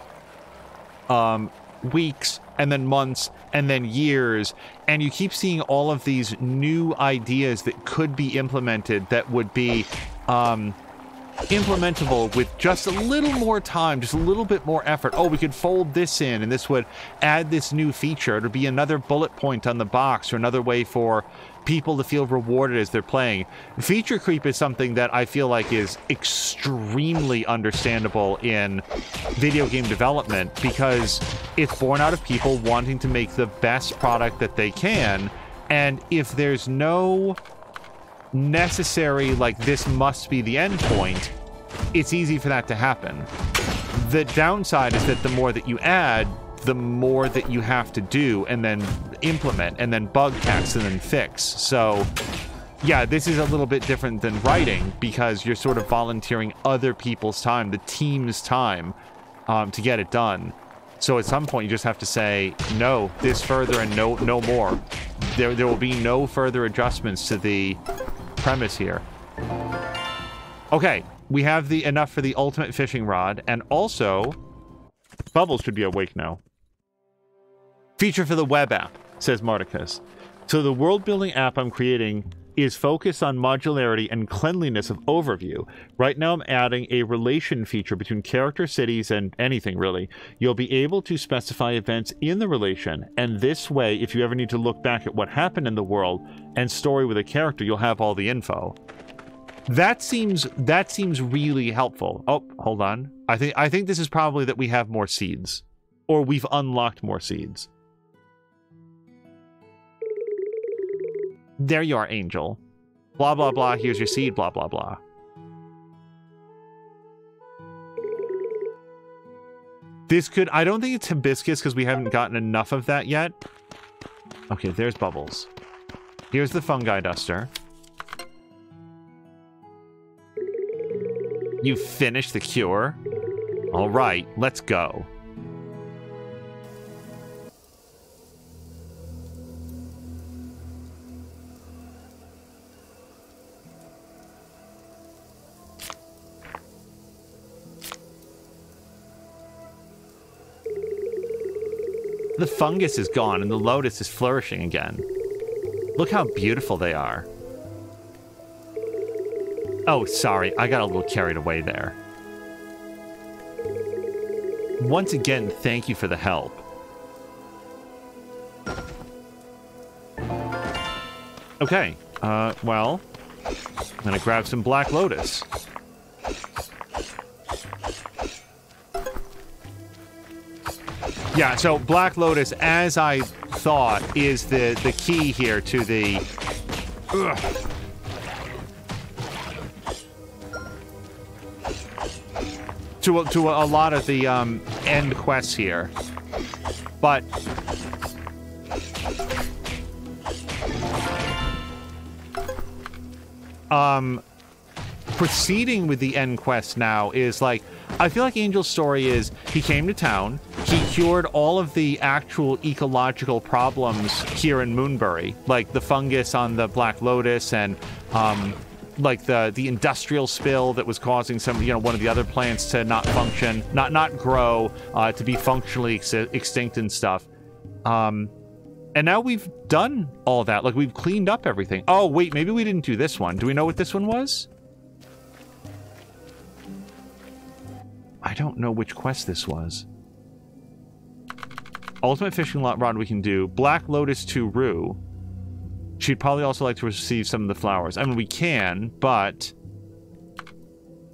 [SPEAKER 1] weeks, and then months, and then years, and you keep seeing all of these new ideas that could be implemented that would be implementable with just a little more time, just a little bit more effort. Oh, we could fold this in, and this would add this new feature. It would be another bullet point on the box, or another way for people to feel rewarded as they're playing. Feature creep is something that I feel like is extremely understandable in video game development, because it's born out of people wanting to make the best product that they can, and if there's no necessary, like, this must be the end point, it's easy for that to happen. The downside is that the more that you add, the more that you have to do and then implement and then bug tax and then fix. So, yeah, this is a little bit different than writing because you're sort of volunteering other people's time, the team's time, to get it done. So at some point you just have to say, no, this further and no more. There will be no further adjustments to the premise here. Okay, we have enough for the ultimate fishing rod, and also Bubbles should be awake now. Feature for the web app, says Marticus. So the world-building app I'm creating is focused on modularity and cleanliness of overview. Right now I'm adding a relation feature between character, cities, and anything really. You'll be able to specify events in the relation, and this way, if you ever need to look back at what happened in the world and story with a character, you'll have all the info. That seems really helpful. Oh, hold on. I think this is probably that we have more seeds. Or we've unlocked more seeds. There you are, Angel. Blah, blah, blah. Here's your seed, blah, blah, blah. This could... I don't think it's hibiscus because we haven't gotten enough of that yet. Okay, there's Bubbles. Here's the fungi duster. You finished the cure? All right, let's go. The fungus is gone and the lotus is flourishing again. Look how beautiful they are. Oh, sorry, I got a little carried away there. Once again, thank you for the help. Okay, well, I'm gonna grab some Black Lotus. Yeah, so Black Lotus, as I thought, is the key here to the... To a lot of the end quests here. But... proceeding with the end quest now is like... I feel like Angel's story is he came to town, he cured all of the actual ecological problems here in Moonbury, like the fungus on the Black Lotus and like the industrial spill that was causing some, one of the other plants to not function, not grow, to be functionally extinct and stuff. And now we've done all that, like we've cleaned up everything. Oh wait, maybe we didn't do this one. Do we know what this one was? I don't know which quest this was. Ultimate fishing rod we can do. Black Lotus to Rue. She'd probably also like to receive some of the flowers. I mean, we can, but...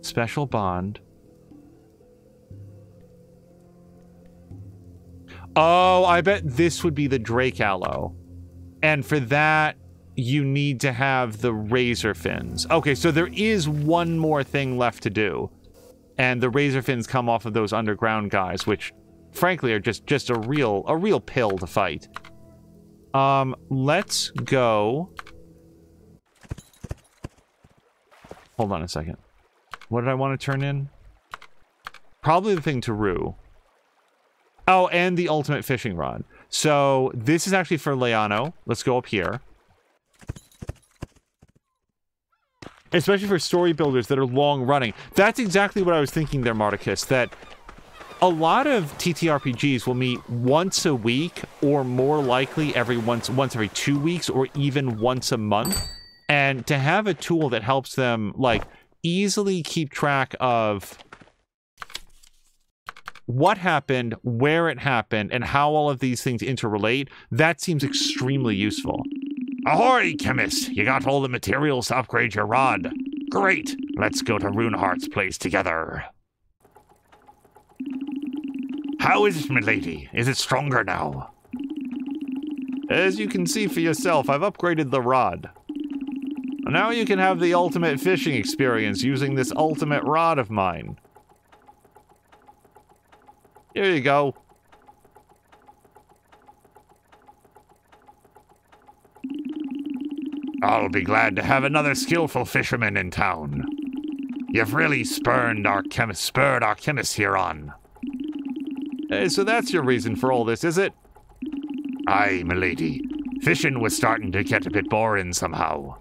[SPEAKER 1] Special bond. Oh, I bet this would be the Drake Aloe. And for that, you need to have the razor fins. Okay, so there is one more thing left to do. And the razor fins come off of those underground guys, which, frankly, are just a real pill to fight. Let's go. Hold on a second. What did I want to turn in? Probably the thing to Rue. Oh, and the ultimate fishing rod. So this is actually for Leano. Let's go up here. Especially for story builders that are long running. That's exactly what I was thinking there, Marticus, that a lot of TTRPGs will meet once a week, or more likely once every 2 weeks, or even once a month. And to have a tool that helps them, like, easily keep track of what happened, where it happened, and how all of these things interrelate, that seems extremely useful.
[SPEAKER 2] Ahoy, chemist! You got all the materials to upgrade your rod. Great! Let's go to Runeheart's place together. How is it, milady? Is it stronger now?
[SPEAKER 1] As you can see for yourself, I've upgraded the rod. Now you can have the ultimate fishing experience using this ultimate rod of mine. Here you go.
[SPEAKER 2] I'll be glad to have another skillful fisherman in town. You've really spurred our chemist here on.
[SPEAKER 1] Hey, so that's your reason for all this, is it?
[SPEAKER 2] Aye, milady. Fishing was starting to get a bit boring somehow.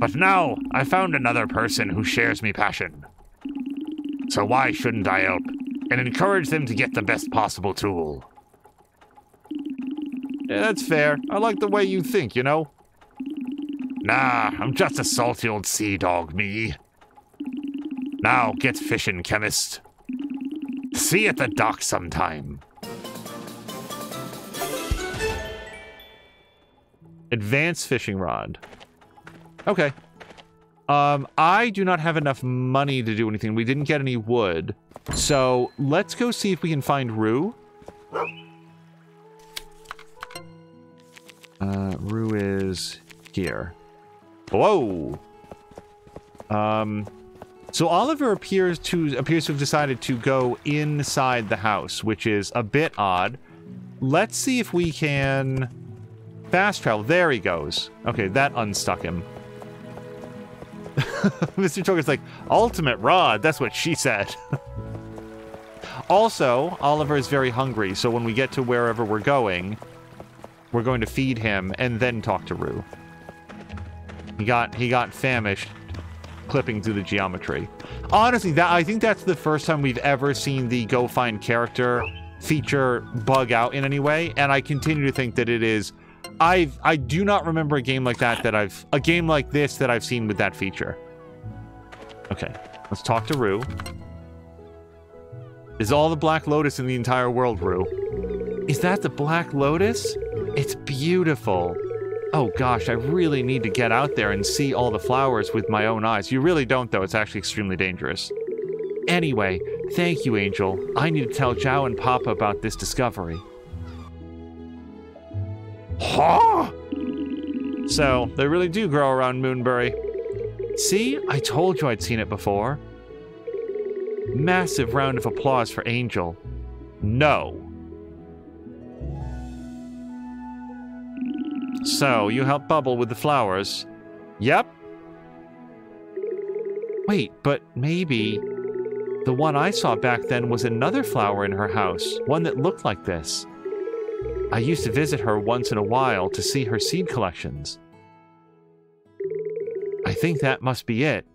[SPEAKER 2] But now, I found another person who shares me passion. So why shouldn't I help and encourage them to get the best possible tool?
[SPEAKER 1] Yeah, that's fair. I like the way you think, you know?
[SPEAKER 2] Nah, I'm just a salty old sea dog, me. Now, get fishing, chemist. See you at the dock sometime.
[SPEAKER 1] Advanced fishing rod. Okay. I do not have enough money to do anything. We didn't get any wood. So, let's go see if we can find Rue. Rue is here. Whoa! So Oliver appears to have decided to go inside the house, which is a bit odd. Let's see if we can fast travel. There he goes. Okay, that unstuck him. Mr. Toger's like, ultimate rod, that's what she said. Also, Oliver is very hungry, so when we get to wherever we're going to feed him and then talk to Rue. He got famished clipping through the geometry. Honestly, I think that's the first time we've ever seen the go find character feature bug out in any way, and I continue to think that it is. I do not remember a game like that a game like this that I've seen with that feature. Okay, let's talk to Rue. Is all the Black Lotus in the entire world, Rue? Is that the Black Lotus? It's beautiful. Oh gosh, I really need to get out there and see all the flowers with my own eyes. You really don't, though. It's actually extremely dangerous. Anyway, thank you, Angel. I need to tell Zhao and Papa about this discovery.
[SPEAKER 2] Huh?
[SPEAKER 1] So, they really do grow around Moonbury. See? I told you I'd seen it before. Massive round of applause for Angel. No. So, you helped Bubble with the flowers? Yep. Wait, but maybe the one I saw back then was another flower in her house, one that looked like this. I used to visit her once in a while to see her seed collections. I think that must be it.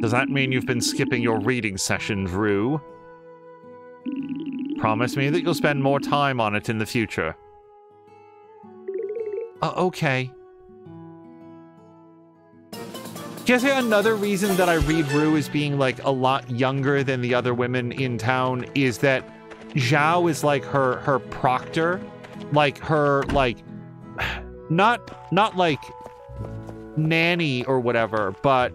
[SPEAKER 1] Does that mean you've been skipping your reading sessions, Rue? Promise me that you'll spend more time on it in the future. Okay. Guess another reason that I read Rue as being, like, a lot younger than the other women in town is that Zhao is, like, her proctor. Like, her, like, not like, nanny or whatever, but,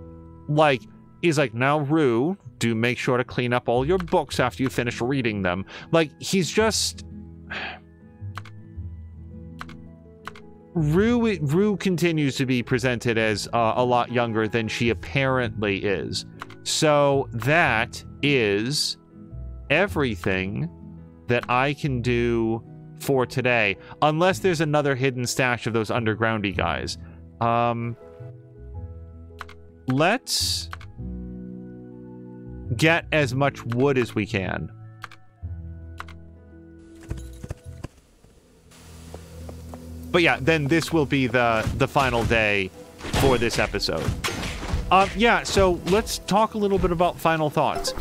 [SPEAKER 1] like, is like, now, Rue, do make sure to clean up all your books after you finish reading them. Like, he's just... Rue continues to be presented as a lot younger than she apparently is. So that is everything that I can do for today. Unless there's another hidden stash of those undergroundy guys. Let's get as much wood as we can. But yeah, then this will be the final day for this episode. Yeah, so let's talk a little bit about final thoughts.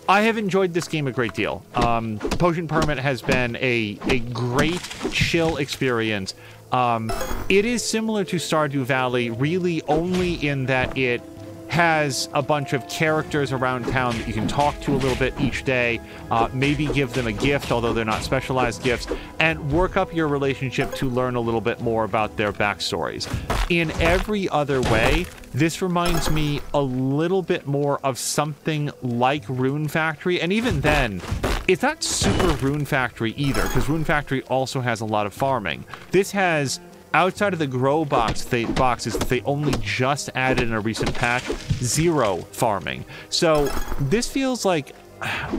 [SPEAKER 1] I have enjoyed this game a great deal. Potion Permit has been a great chill experience. It is similar to Stardew Valley, really only in that it has a bunch of characters around town that you can talk to a little bit each day, maybe give them a gift, although they're not specialized gifts, and work up your relationship to learn a little bit more about their backstories. In every other way, this reminds me a little bit more of something like Rune Factory, and even then, it's not super Rune Factory either, because Rune Factory also has a lot of farming. This has outside of the grow boxes that they only just added in a recent patch, 0 farming. So this feels like,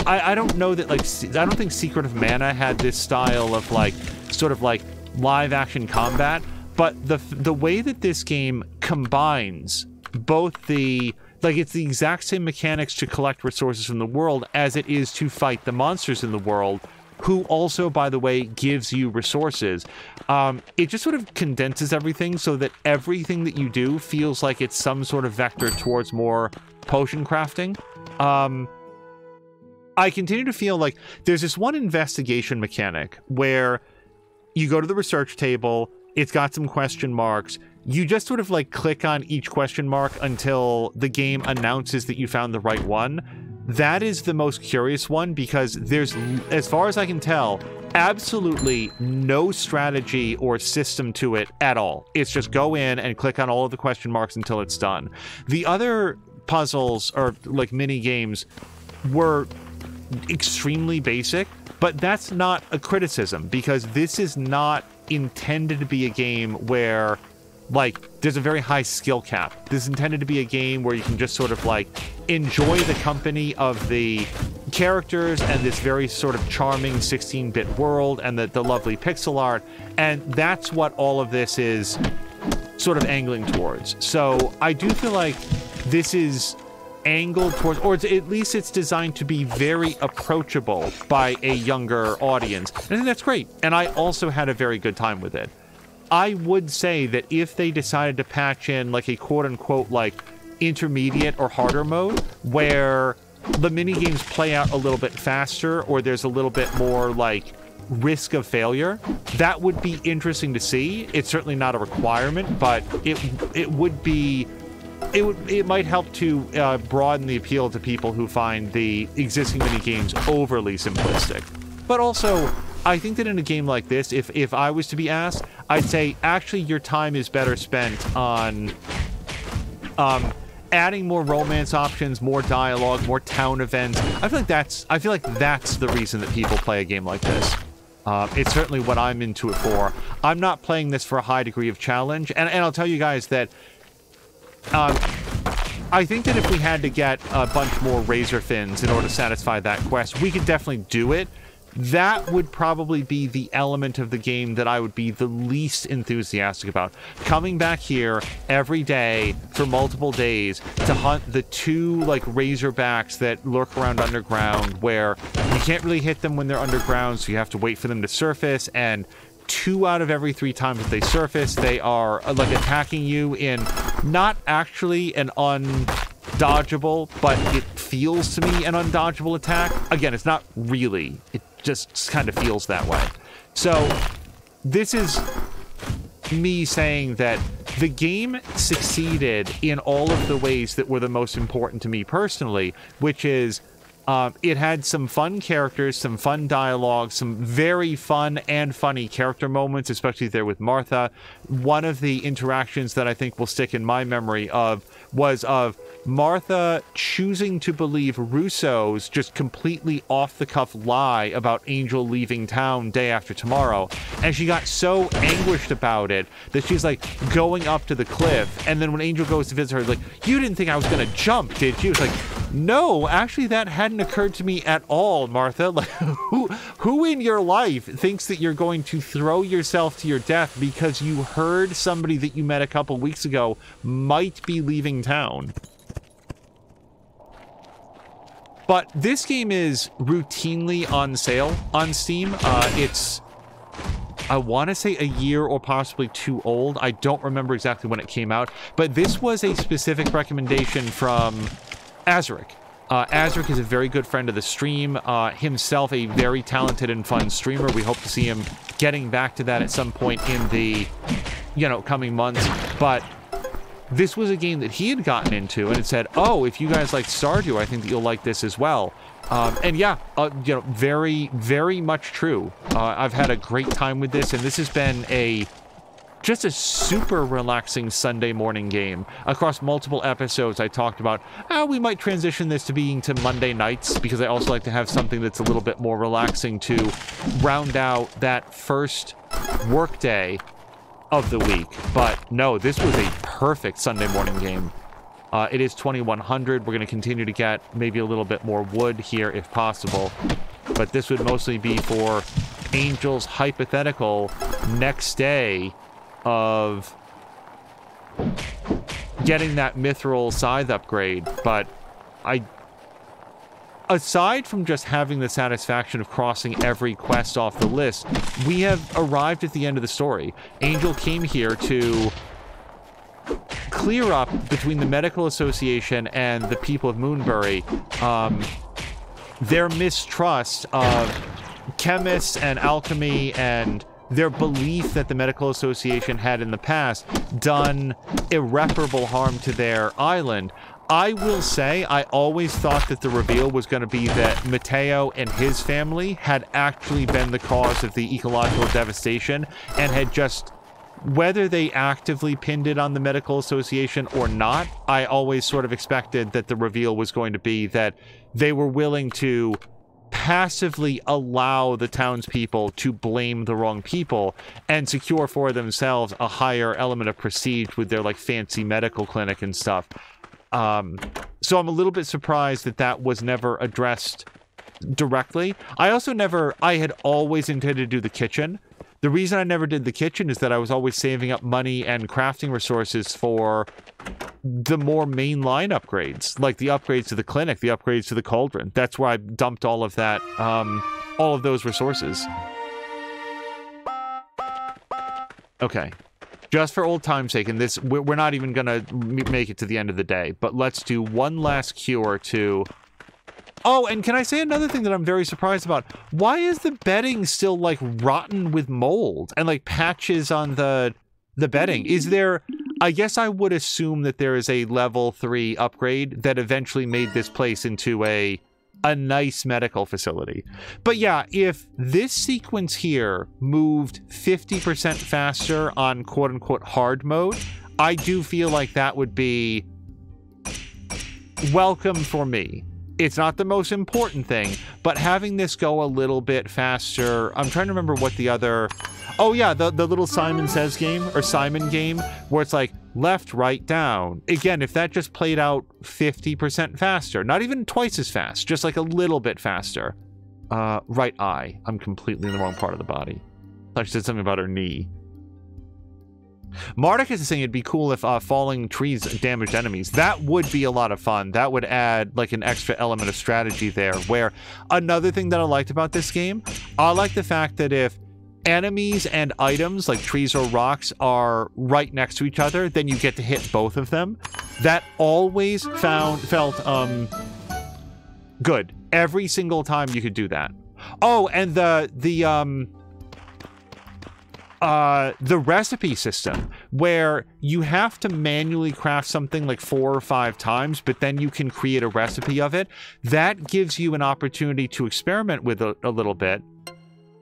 [SPEAKER 1] I don't know that, like, I don't think Secret of Mana had this style of, like, sort of like live action combat, but the way that this game combines both the, like, it's the exact same mechanics to collect resources from the world as it is to fight the monsters in the world, who also, by the way, gives you resources. It just sort of condenses everything so that everything that you do feels like it's some sort of vector towards more potion crafting. I continue to feel like there's this one investigation mechanic where you go to the research table, it's got some question marks, you just sort of like click on each question mark until the game announces that you found the right one. That is the most curious one because there's, as far as I can tell, absolutely no strategy or system to it at all. It's just go in and click on all of the question marks until it's done. The other puzzles or like mini games were extremely basic, but that's not a criticism because this is not intended to be a game where, like, there's a very high skill cap. This is intended to be a game where you can just sort of, like, enjoy the company of the characters and this very sort of charming 16-bit world and the lovely pixel art, and that's what all of this is sort of angling towards. So I do feel like this is angled towards, or at least it's designed to be very approachable by a younger audience. And I think that's great. And I also had a very good time with it. I would say that if they decided to patch in like a quote-unquote like intermediate or harder mode where the mini games play out a little bit faster or there's a little bit more like risk of failure, that would be interesting to see. It's certainly not a requirement, but it would be, it might help to broaden the appeal to people who find the existing mini games overly simplistic. But also, I think that in a game like this, if I was to be asked, I'd say actually your time is better spent on adding more romance options, more dialogue, more town events. I feel like that's the reason that people play a game like this. It's certainly what I'm into it for. I'm not playing this for a high degree of challenge, and I'll tell you guys that I think that if we had to get a bunch more razor fins in order to satisfy that quest, we could definitely do it. That would probably be the element of the game that I would be the least enthusiastic about. Coming back here every day for multiple days to hunt the 2 like razorbacks that lurk around underground where you can't really hit them when they're underground, so you have to wait for them to surface, and 2 out of every 3 times that they surface, they are like attacking you in not actually an undodgeable, but it feels to me an undodgeable attack. Again, it's not really. It just kind of feels that way. So this is me saying that the game succeeded in all of the ways that were the most important to me personally, which is it had some fun characters, some fun dialogue, some very fun and funny character moments, especially there with Martha. One of the interactions that I think will stick in my memory was of Martha choosing to believe Russo's just completely off-the-cuff lie about Angel leaving town day after tomorrow. And she got so anguished about it that she's like going up to the cliff. And then when Angel goes to visit her, like, you didn't think I was going to jump, did you? It's like, no, actually that hadn't occurred to me at all, Martha. Like, who in your life thinks that you're going to throw yourself to your death because you heard somebody that you met a couple weeks ago might be leaving town? But this game is routinely on sale on Steam. It's, I want to say, a year or possibly 2 old. I don't remember exactly when it came out, but this was a specific recommendation from Azaric. Azaric is a very good friend of the stream, himself a very talented and fun streamer. We hope to see him getting back to that at some point in the, coming months. But this was a game that he had gotten into, and it said, oh, if you guys like Stardew, I think that you'll like this as well. And yeah, very, very much true. I've had a great time with this, and this has been just a super relaxing Sunday morning game. Across multiple episodes, I talked about how we might transition this to being to Monday nights, because I also like to have something that's a little bit more relaxing to round out that first work day of the week. But no, this was a perfect Sunday morning game. It is 2100. We're going to continue to get maybe a little bit more wood here if possible. But this would mostly be for Angel's hypothetical next day of getting that mithril scythe upgrade. But aside from just having the satisfaction of crossing every quest off the list, we have arrived at the end of the story. Angel came here to clear up between the Medical Association and the people of Moonbury their mistrust of chemists and alchemy, and their belief that the Medical Association had in the past done irreparable harm to their island. I will say, I always thought that the reveal was going to be that Mateo and his family had actually been the cause of the ecological devastation and had just, whether they actively pinned it on the Medical Association or not, I always sort of expected that the reveal was going to be that they were willing to passively allow the townspeople to blame the wrong people and secure for themselves a higher element of prestige with their, like, fancy medical clinic and stuff. So I'm a little bit surprised that that was never addressed directly. I had always intended to do the kitchen. The reason I never did the kitchen is that I was always saving up money and crafting resources for the more mainline upgrades, like the upgrades to the clinic, the upgrades to the cauldron. That's where I dumped all of that, all of those resources. Okay. Just for old time's sake, and this, we're not even gonna make it to the end of the day, but let's do one last cure to... Oh, and can I say another thing that I'm very surprised about? Why is the bedding still, like, rotten with mold and, like, patches on the bedding? Is there... I guess I would assume that there is a level 3 upgrade that eventually made this place into a nice medical facility. But yeah, if this sequence here moved 50% faster on quote-unquote hard mode, I do feel like that would be welcome for me. It's not the most important thing, but having this go a little bit faster... I'm trying to remember what the other... Oh yeah, the little Simon Says game, or Simon game, where it's like left, right, down. Again, if that just played out 50% faster, not even twice as fast, just like a little bit faster. Right eye. I'm completely in the wrong part of the body. I thought she said something about her knee. Marduk is saying it'd be cool if falling trees damaged enemies. That would be a lot of fun. That would add like an extra element of strategy there, where another thing that I liked about this game, I like the fact that if enemies and items like trees or rocks are right next to each other, then you get to hit both of them. That always felt good. Every single time you could do that. Oh, and the recipe system, where you have to manually craft something like 4 or 5 times, but then you can create a recipe of it. That gives you an opportunity to experiment with a little bit.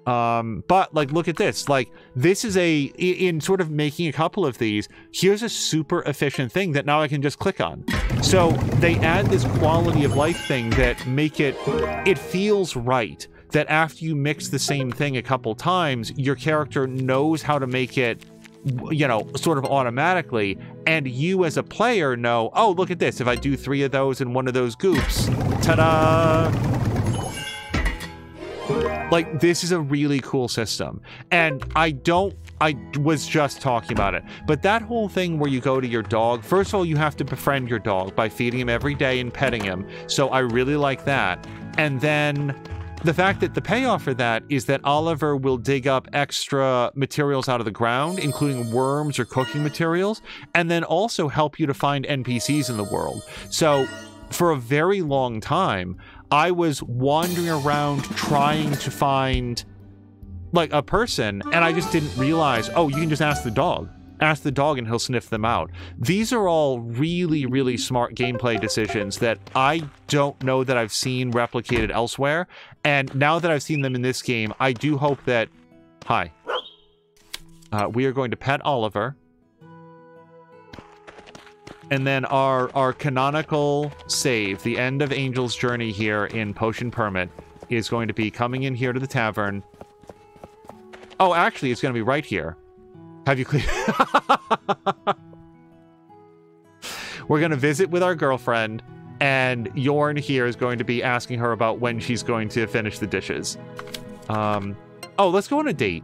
[SPEAKER 1] But like, look at this, like this is in sort of making a couple of these, here's a super efficient thing that now I can just click on. So they add this quality of life thing that make it feels right, that after you mix the same thing a couple times, your character knows how to make it, you know, sort of automatically, and you as a player know, oh, look at this, if I do 3 of those in one of those goops, ta-da! Like, this is a really cool system. And I was just talking about it, but that whole thing where you go to your dog, first of all, you have to befriend your dog by feeding him every day and petting him. So I really like that. And then the fact that the payoff for that is that Oliver will dig up extra materials out of the ground, including worms or cooking materials, and then also help you to find NPCs in the world. So for a very long time, I was wandering around trying to find like a person, and I just didn't realize, oh, you can just ask the dog. Ask the dog and he'll sniff them out. These are all really, really smart gameplay decisions that I don't know that I've seen replicated elsewhere. And now that I've seen them in this game, I do hope that... Hi. We are going to pet Oliver. And then our canonical save, the end of Angel's journey here in Potion Permit, is going to be coming in here to the tavern. Oh, actually, it's going to be right here. Have you cleaned? We're going to visit with our girlfriend, and Yorn here is going to be asking her about when she's going to finish the dishes. Oh, let's go on a date.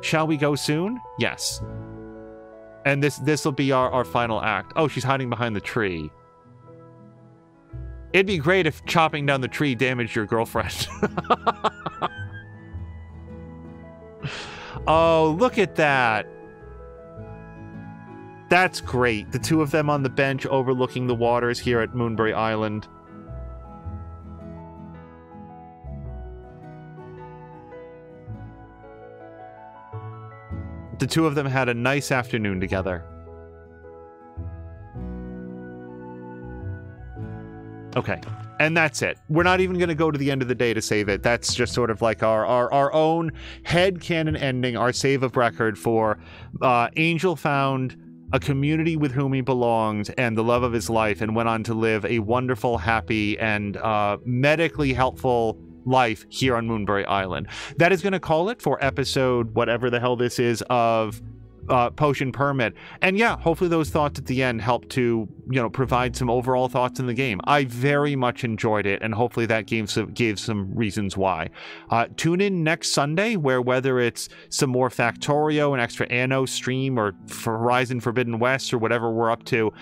[SPEAKER 1] Shall we go soon? Yes. And this will be our final act. Oh, she's hiding behind the tree. It'd be great if chopping down the tree damaged your girlfriend. Oh, look at that. That's great. The two of them on the bench overlooking the waters here at Moonbury Island. The two of them had a nice afternoon together. Okay, and that's it. We're not even going to go to the end of the day to save it. That's just sort of like our own headcanon ending, our save of record for Angel found a community with whom he belonged and the love of his life and went on to live a wonderful, happy, and medically helpful life here on Moonbury Island. That is going to call it for episode whatever the hell this is of Potion Permit. And yeah, hopefully those thoughts at the end help to, provide some overall thoughts in the game. I very much enjoyed it, and hopefully that gave some reasons why. Tune in next Sunday, where whether it's some more Factorio, an extra Anno stream, or Horizon Forbidden West, or whatever we're up to,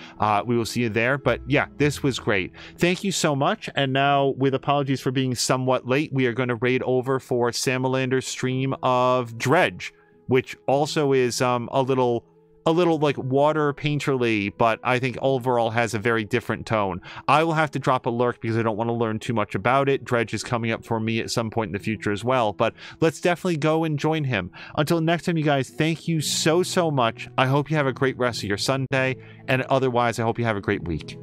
[SPEAKER 1] we will see you there. But yeah, this was great. Thank you so much. And now, with apologies for being somewhat late, we are going to raid over for Salamander's stream of Dredge, which also is a little like water painterly, but I think overall has a very different tone. I will have to drop a lurk because I don't want to learn too much about it. Dredge is coming up for me at some point in the future as well, but let's definitely go and join him. Until next time, you guys, thank you so much. I hope you have a great rest of your Sunday, and otherwise, I hope you have a great week.